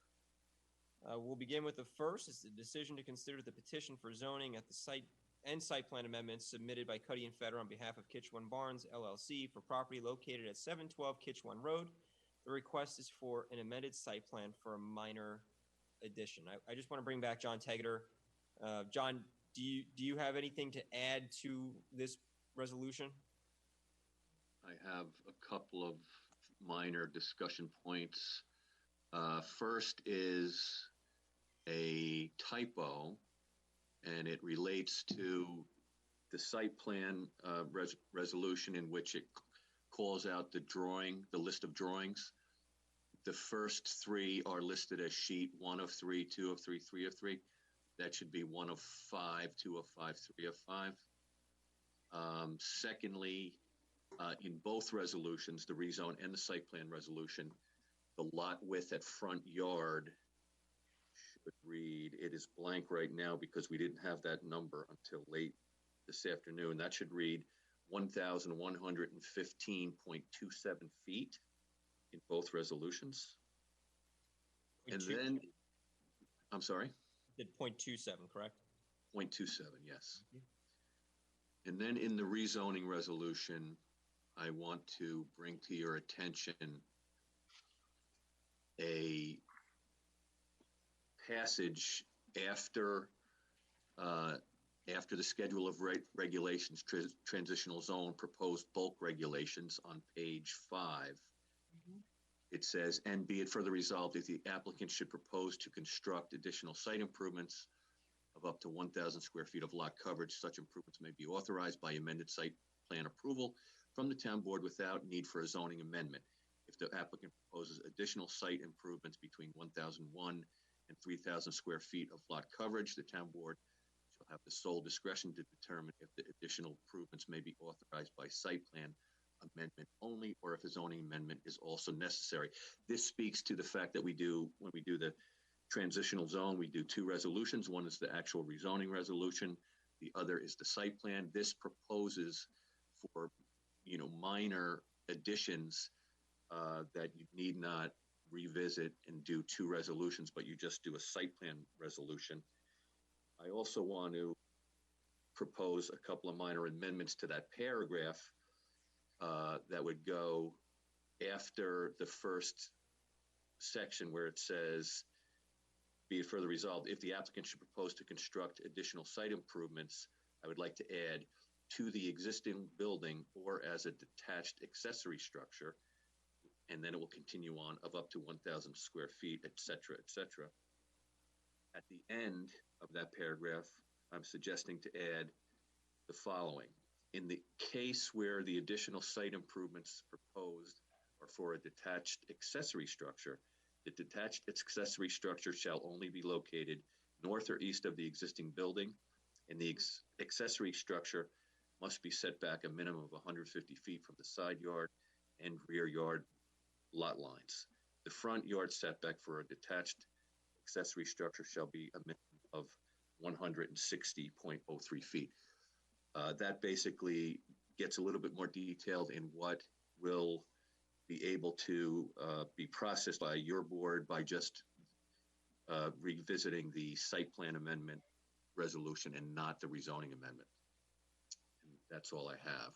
Speaker 1: We'll begin with the first. It's the decision to consider the petition for zoning at the site and site plan amendments submitted by Cuddy and Feder on behalf of Kitchewan Barnes LLC for property located at 712 Kitchewan Road. The request is for an amended site plan for a minor addition. I just want to bring back John Tegeter. John, do you have anything to add to this resolution?
Speaker 17: I have a couple of minor discussion points. First is a typo, and it relates to the site plan resolution in which it calls out the list of drawings. The first 3 are listed as sheet 1 of 3, 2 of 3, 3 of 3. That should be 1 of 5, 2 of 5, 3 of 5. Secondly, in both resolutions, the rezone and the site plan resolution, the lot width at front yard should read, it is blank right now because we didn't have that number until late this afternoon. That should read 1,115.27 feet in both resolutions. And then, I'm sorry?
Speaker 1: Did 0.27, correct?
Speaker 17: 0.27, yes. And then in the rezoning resolution, I want to bring to your attention a passage after after the schedule of regulations, transitional zone proposed bulk regulations on page 5. It says, and be it further resolved that the applicant should propose to construct additional site improvements of up to 1,000 square feet of lot coverage. Such improvements may be authorized by amended site plan approval from the town board without need for a zoning amendment. If the applicant proposes additional site improvements between 1,001 and 3,000 square feet of lot coverage, the town board shall have the sole discretion to determine if the additional improvements may be authorized by site plan amendment only, or if a zoning amendment is also necessary. This speaks to the fact that when we do the transitional zone, we do 2 resolutions. One is the actual rezoning resolution. The other is the site plan. This proposes for, minor additions that you need not revisit and do 2 resolutions, but you just do a site plan resolution. I also want to propose a couple of minor amendments to that paragraph that would go after the first section where it says, be it further resolved, if the applicant should propose to construct additional site improvements, I would like to add to the existing building or as a detached accessory structure, and then it will continue on of up to 1,000 square feet, et cetera, et cetera. At the end of that paragraph, I'm suggesting to add the following. In the case where the additional site improvements proposed are for a detached accessory structure, the detached accessory structure shall only be located north or east of the existing building, and the accessory structure must be set back a minimum of 150 feet from the side yard and rear yard lot lines. The front yard setback for a detached accessory structure shall be a minimum of 160.03 feet. That basically gets a little bit more detailed in what will be able to be processed by your board by just revisiting the site plan amendment resolution and not the rezoning amendment. And that's all I have.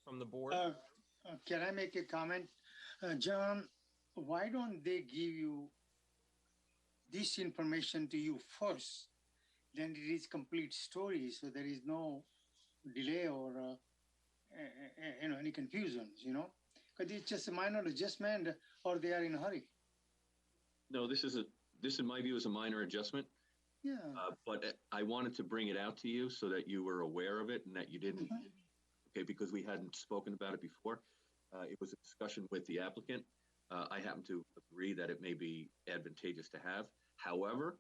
Speaker 1: From the board.
Speaker 4: Can I make a comment? John, why don't they give you this information to you first? Then it is complete story, so there is no delay or any confusions, because it's just a minor adjustment, or they are in a hurry.
Speaker 17: No, this in my view is a minor adjustment.
Speaker 4: Yeah.
Speaker 17: But I wanted to bring it out to you so that you were aware of it and that you didn't. Okay, because we hadn't spoken about it before. It was a discussion with the applicant. I happen to agree that it may be advantageous to have. However,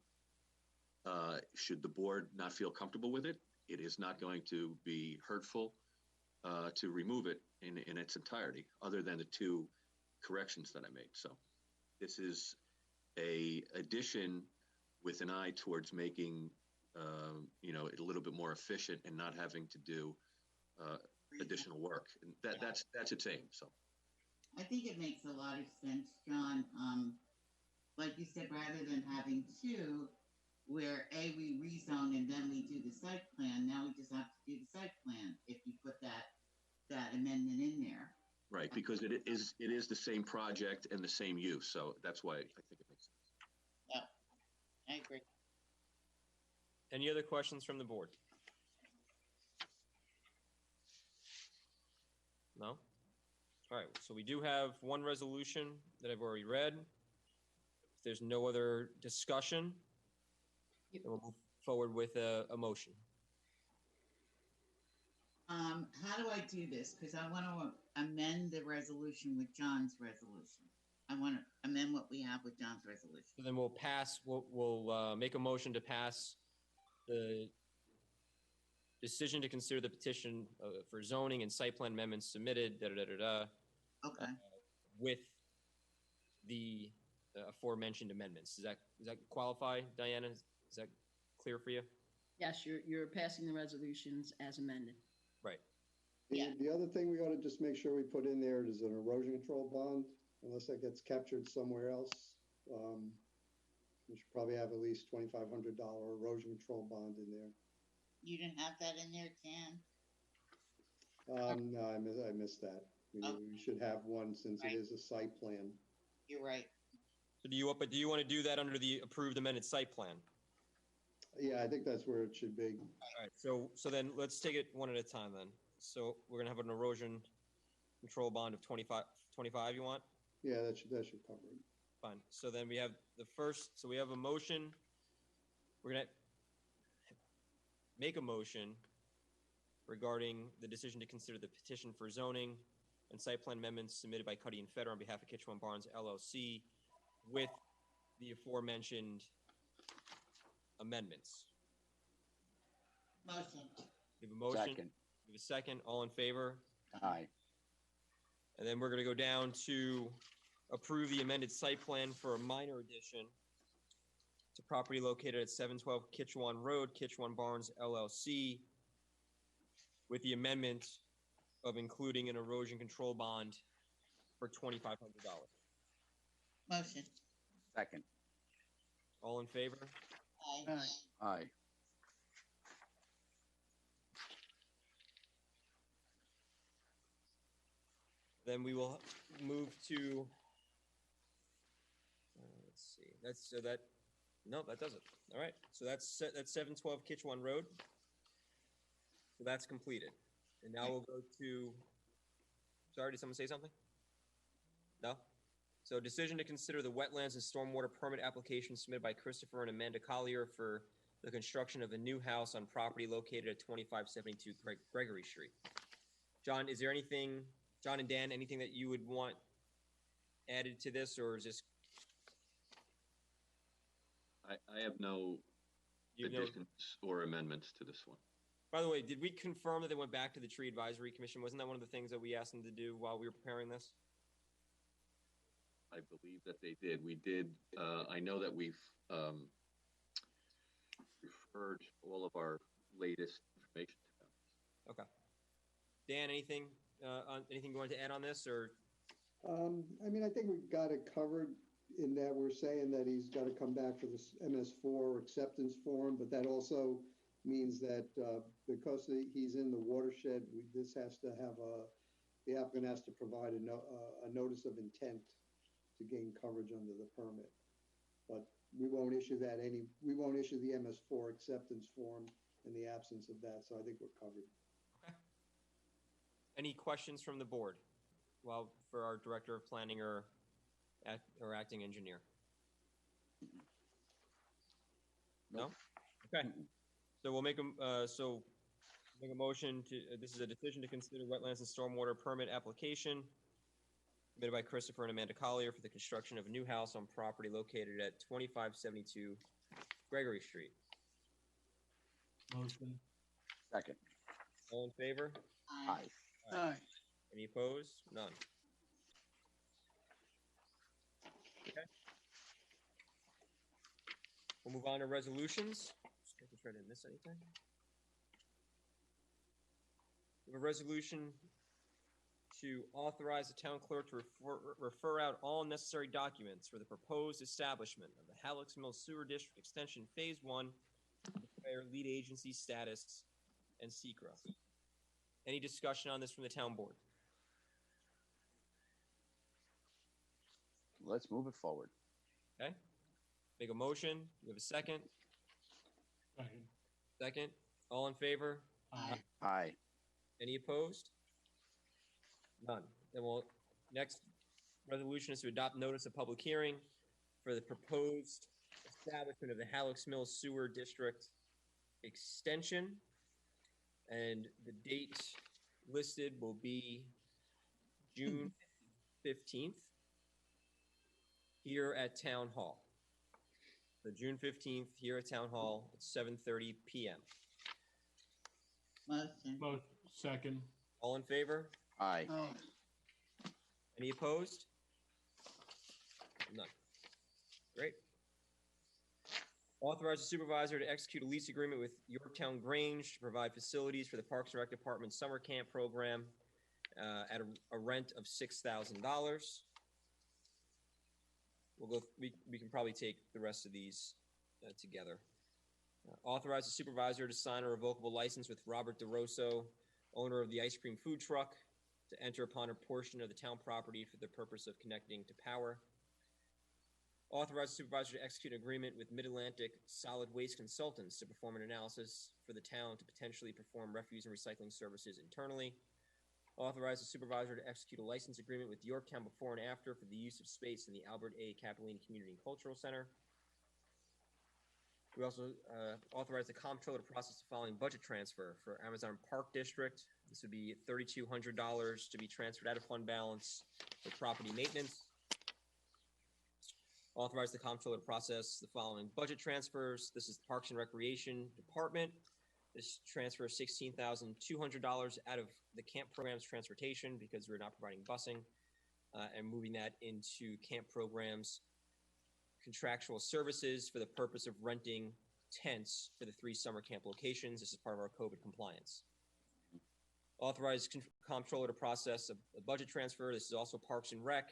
Speaker 17: should the board not feel comfortable with it, it is not going to be hurtful to remove it in its entirety, other than the 2 corrections that I made. So this is a addition with an eye towards making it a little bit more efficient and not having to do additional work. And that's its aim. So
Speaker 3: I think it makes a lot of sense, John. Like you said, rather than having 2, where we rezone and then we do the site plan, now we just have to do the site plan if you put that amendment in there.
Speaker 17: Right, because it is the same project and the same use, so that's why I think it makes sense.
Speaker 3: Yeah, I agree.
Speaker 1: Any other questions from the board? No? All right, so we do have one resolution that I've already read. If there's no other discussion, then we'll move forward with a motion.
Speaker 3: How do I do this? Because I want to amend the resolution with John's resolution. I want to amend what we have with John's resolution.
Speaker 1: So then we'll pass, we'll make a motion to pass the decision to consider the petition for zoning and site plan amendments submitted,
Speaker 3: Okay.
Speaker 1: With the aforementioned amendments. Does that qualify, Diana? Is that clear for you?
Speaker 8: Yes, you're passing the resolutions as amended.
Speaker 1: Right.
Speaker 18: The other thing we ought to just make sure we put in there is an erosion control bond, unless that gets captured somewhere else. We should probably have at least $2,500 erosion control bond in there.
Speaker 3: You didn't have that in there, Jan?
Speaker 18: No, I missed that. We should have one since it is a site plan.
Speaker 3: You're right.
Speaker 1: So do you want to do that under the approved amended site plan?
Speaker 18: Yeah, I think that's where it should be.
Speaker 1: All right, so then let's take it one at a time then. So we're gonna have an erosion control bond of 25 you want?
Speaker 18: Yeah, that should cover it.
Speaker 1: Fine. So then we have the first, so we have a motion. We're gonna make a motion regarding the decision to consider the petition for zoning and site plan amendments submitted by Cuddy and Feder on behalf of Kitchewan Barnes LLC with the aforementioned amendments.
Speaker 3: Motion.
Speaker 1: We have a motion.
Speaker 2: Second.
Speaker 1: We have a second. All in favor?
Speaker 2: Aye.
Speaker 1: And then we're going to go down to approve the amended site plan for a minor addition to property located at 712 Kitchewan Road, Kitchewan Barnes LLC, with the amendment of including an erosion control bond for $2,500.
Speaker 3: Motion.
Speaker 2: Second.
Speaker 1: All in favor?
Speaker 3: Aye.
Speaker 2: Aye.
Speaker 1: Then we will move to, let's see, that does it. All right, so that's 712 Kitchewan Road. So that's completed. And now we'll go to, sorry, did someone say something? No? So decision to consider the wetlands and stormwater permit application submitted by Christopher and Amanda Collier for the construction of a new house on property located at 2572 Gregory Street. John, is there anything, John and Dan, anything that you would want added to this, or is this?
Speaker 17: I have no additions or amendments to this one.
Speaker 1: By the way, did we confirm that they went back to the Tree Advisory Commission? Wasn't that one of the things that we asked them to do while we were preparing this?
Speaker 17: I believe that they did. We did. I know that we've referred all of our latest information to them.
Speaker 1: Okay. Dan, anything you wanted to add on this, or?
Speaker 18: I mean, I think we've got it covered in that we're saying that he's got to come back for this MS4 acceptance form, but that also means that because he's in the watershed, this has to have the applicant has to provide a notice of intent to gain coverage under the permit. But we won't issue the MS4 acceptance form in the absence of that, so I think we're covered.
Speaker 1: Okay. Any questions from the board? Well, for our director of planning or acting engineer? No? Okay. So we'll make a motion to, this is a decision to consider wetlands and stormwater permit application submitted by Christopher and Amanda Collier for the construction of a new house on property located at 2572 Gregory Street.
Speaker 5: Motion.
Speaker 2: Second.
Speaker 1: All in favor?
Speaker 2: Aye.
Speaker 4: Aye.
Speaker 1: Any opposed? None. Okay. We'll move on to resolutions. Just making sure I didn't miss anything. We have a resolution to authorize the town clerk to refer out all necessary documents for the proposed establishment of the Halleck's Mill Sewer District Extension Phase 1, declare lead agency status, and SECRA. Any discussion on this from the town board?
Speaker 2: Let's move it forward.
Speaker 1: Okay. Make a motion. You have a second?
Speaker 5: Second.
Speaker 1: Second. All in favor?
Speaker 5: Aye.
Speaker 2: Aye.
Speaker 1: Any opposed? None. Then next resolution is to adopt notice of public hearing for the proposed establishment of the Halleck's Mill Sewer District Extension. And the date listed will be June 15th here at Town Hall. So June 15th here at Town Hall at 7:30 p.m.
Speaker 3: Motion.
Speaker 5: Second.
Speaker 1: All in favor?
Speaker 2: Aye.
Speaker 1: Any opposed? None. Great. Authorize the supervisor to execute a lease agreement with Yorktown Grange to provide facilities for the Parks and Rec Department summer camp program at a rent of $6,000. We can probably take the rest of these together. Authorize the supervisor to sign a revocable license with Robert DeRosso, owner of the ice cream food truck, to enter upon a portion of the town property for the purpose of connecting to power. Authorize the supervisor to execute an agreement with Mid-Atlantic Solid Waste Consultants to perform an analysis for the town to potentially perform refuse and recycling services internally. Authorize the supervisor to execute a license agreement with Yorktown Before and After for the use of space in the Albert A. Capellini Community and Cultural Center. We also authorize the comptroller to process the following budget transfer for Amazon Park District. This would be $3,200 to be transferred out of fund balance for property maintenance. Authorize the comptroller to process the following budget transfers. This is the Parks and Recreation Department. This transfer is $16,200 out of the camp programs transportation because we're not providing busing, and moving that into camp programs contractual services for the purpose of renting tents for the 3 summer camp locations. This is part of our COVID compliance. Authorize comptroller to process a budget transfer. This is also Parks and Rec.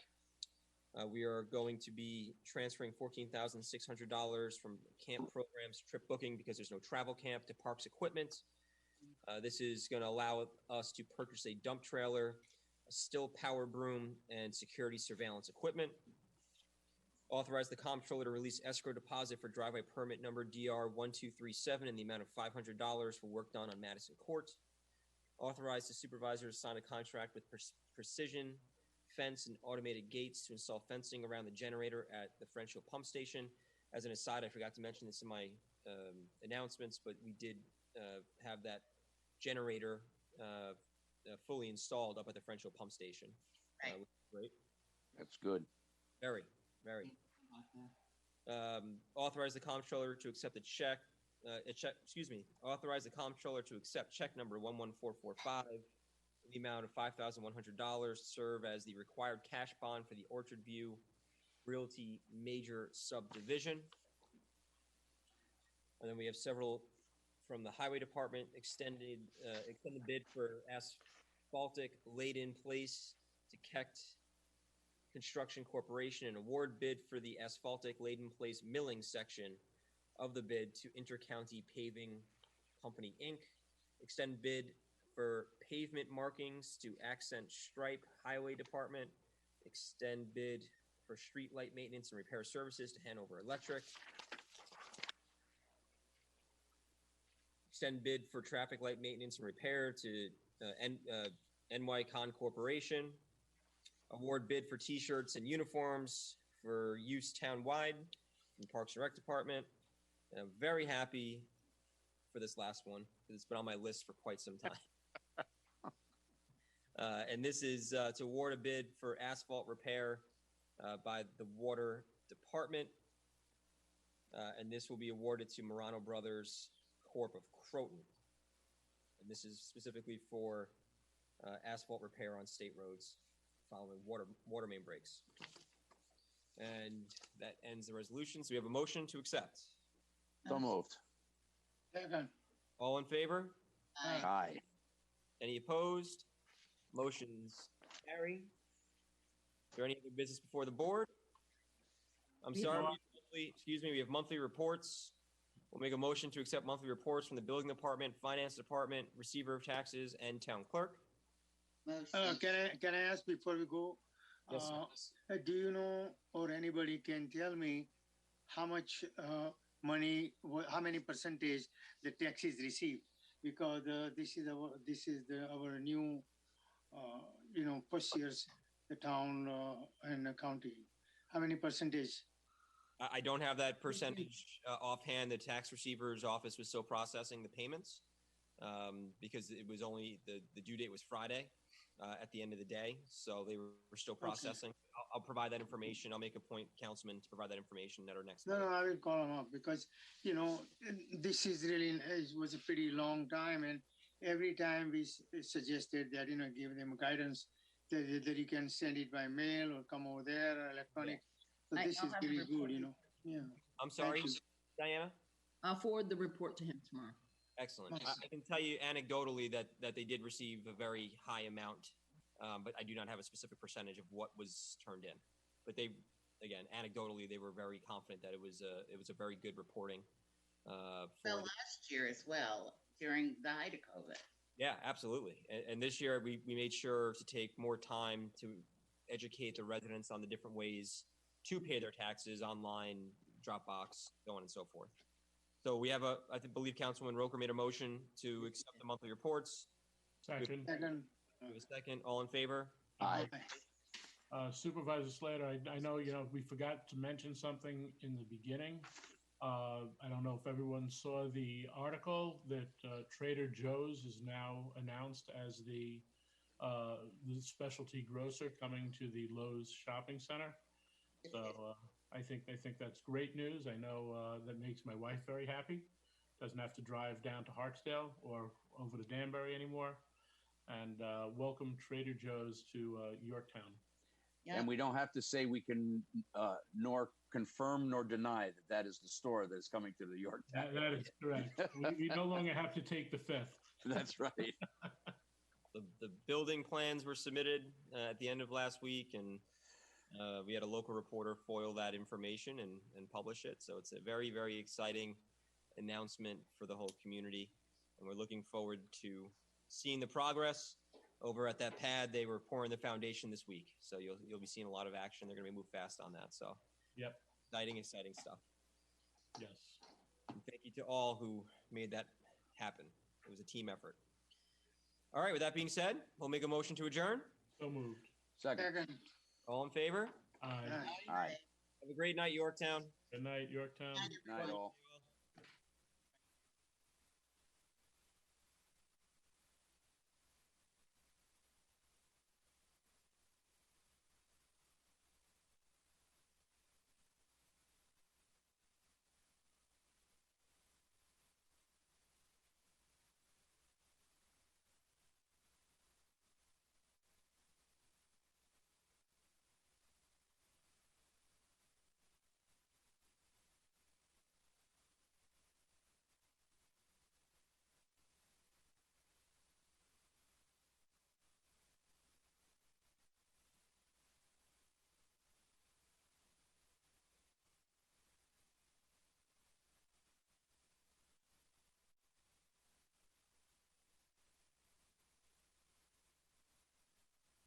Speaker 1: We are going to be transferring $14,600 from camp programs trip booking because there's no travel camp to parks equipment. This is going to allow us to purchase a dump trailer, a still power broom, and security surveillance equipment. Authorize the comptroller to release escrow deposit for driveway permit number DR 1237 in the amount of $500 for work done on Madison Court. Authorize the supervisor to sign a contract with Precision Fence and Automated Gates to install fencing around the generator at the French Hill Pump Station. As an aside, I forgot to mention this in my announcements, but we did have that generator fully installed up at the French Hill Pump Station.
Speaker 3: Right.
Speaker 1: Which is great.
Speaker 2: That's good.
Speaker 1: Very. Authorize the comptroller to accept authorize the comptroller to accept check number 11445 in the amount of $5,100 to serve as the required cash bond for the Orchard View Realty Major Subdivision. And then we have several from the Highway Department, extended bid for asphaltic laid-in place to Kecht Construction Corporation, an award bid for the asphaltic laid-in place milling section of the bid to Intercounty Paving Company, Inc. Extend bid for pavement markings to Accent Stripe Highway Department. Extend bid for street light maintenance and repair services to Hanover Electric. Extend bid for traffic light maintenance and repair to NY Con Corporation. Award bid for T-shirts and uniforms for use townwide in Parks and Rec Department. And I'm very happy for this last one because it's been on my list for quite some time. And this is to award a bid for asphalt repair by the Water Department. And this will be awarded to Morano Brothers Corp of Croton. And this is specifically for asphalt repair on state roads following water main breaks. And that ends the resolution. So we have a motion to accept.
Speaker 2: So moved.
Speaker 4: Second.
Speaker 1: All in favor?
Speaker 2: Aye.
Speaker 1: Any opposed? Motions carry. Is there any other business before the board? I'm sorry, we have monthly reports. We'll make a motion to accept monthly reports from the Building Department, Finance Department, Receiver of Taxes, and Town Clerk.
Speaker 4: Can I ask before we go?
Speaker 1: Yes, sir.
Speaker 4: Do you know, or anybody can tell me, how much money, how many percentage the taxes received? Because this is our new, first years the town and the county. How many percentage?
Speaker 1: I don't have that percentage offhand. The tax receiver's office was still processing the payments because it was only the due date was Friday at the end of the day. So they were still processing. Okay. I'll provide that information. I'll make a point, Councilman, to provide that information at our next meeting.
Speaker 4: No, I will call them up because, this is really, it was a pretty long time. And every time we suggested that, give them guidance that you can send it by mail or come over there or electronic. Yeah. So this is really good, Yeah.
Speaker 1: I'm sorry, Diana?
Speaker 8: I'll forward the report to him tomorrow.
Speaker 1: Excellent. I can tell you anecdotally that they did receive a very high amount, but I do not have a specific percentage of what was turned in. But they, again, anecdotally, they were very confident that it was a very good reporting.
Speaker 3: Well, last year as well, during the height of COVID.
Speaker 1: Yeah, absolutely. And this year we made sure to take more time to educate the residents on the different ways to pay their taxes online, Dropbox, so on and so forth. So we have believe Councilman Roker made a motion to accept the monthly reports.
Speaker 5: Second.
Speaker 1: We have a second. All in favor?
Speaker 2: Aye.
Speaker 5: Supervisor Slater, I know, we forgot to mention something in the beginning. I don't know if everyone saw the article that Trader Joe's is now announced as the specialty grocer coming to the Lowe's shopping center. So I think that's great news. I know that makes my wife very happy. Doesn't have to drive down to Hartsdale or over to Danbury anymore. And welcome Trader Joe's to Yorktown.
Speaker 3: Yeah.
Speaker 2: And we don't have to say we can nor confirm nor deny that is the store that is coming to the Yorktown.
Speaker 5: That is correct. we no longer have to take the fifth.
Speaker 2: That's right.
Speaker 1: The building plans were submitted at the end of last week, and we had a local reporter foil that information and publish it. So it's a very, very exciting announcement for the whole community, and we're looking forward to seeing the progress. Over at that pad, they were pouring the foundation this week, so you'll be seeing a lot of action. They're going to move fast on that. So,
Speaker 5: yep,
Speaker 1: exciting stuff.
Speaker 5: Yes.
Speaker 1: And thank you to all who made that happen. It was a team effort. All right. With that being said, we'll make a motion to adjourn.
Speaker 5: So moved.
Speaker 2: Second.
Speaker 1: All in favor?
Speaker 5: Aye.
Speaker 2: Aye.
Speaker 1: Have a great night, Yorktown.
Speaker 5: Good night, Yorktown.
Speaker 2: Night all.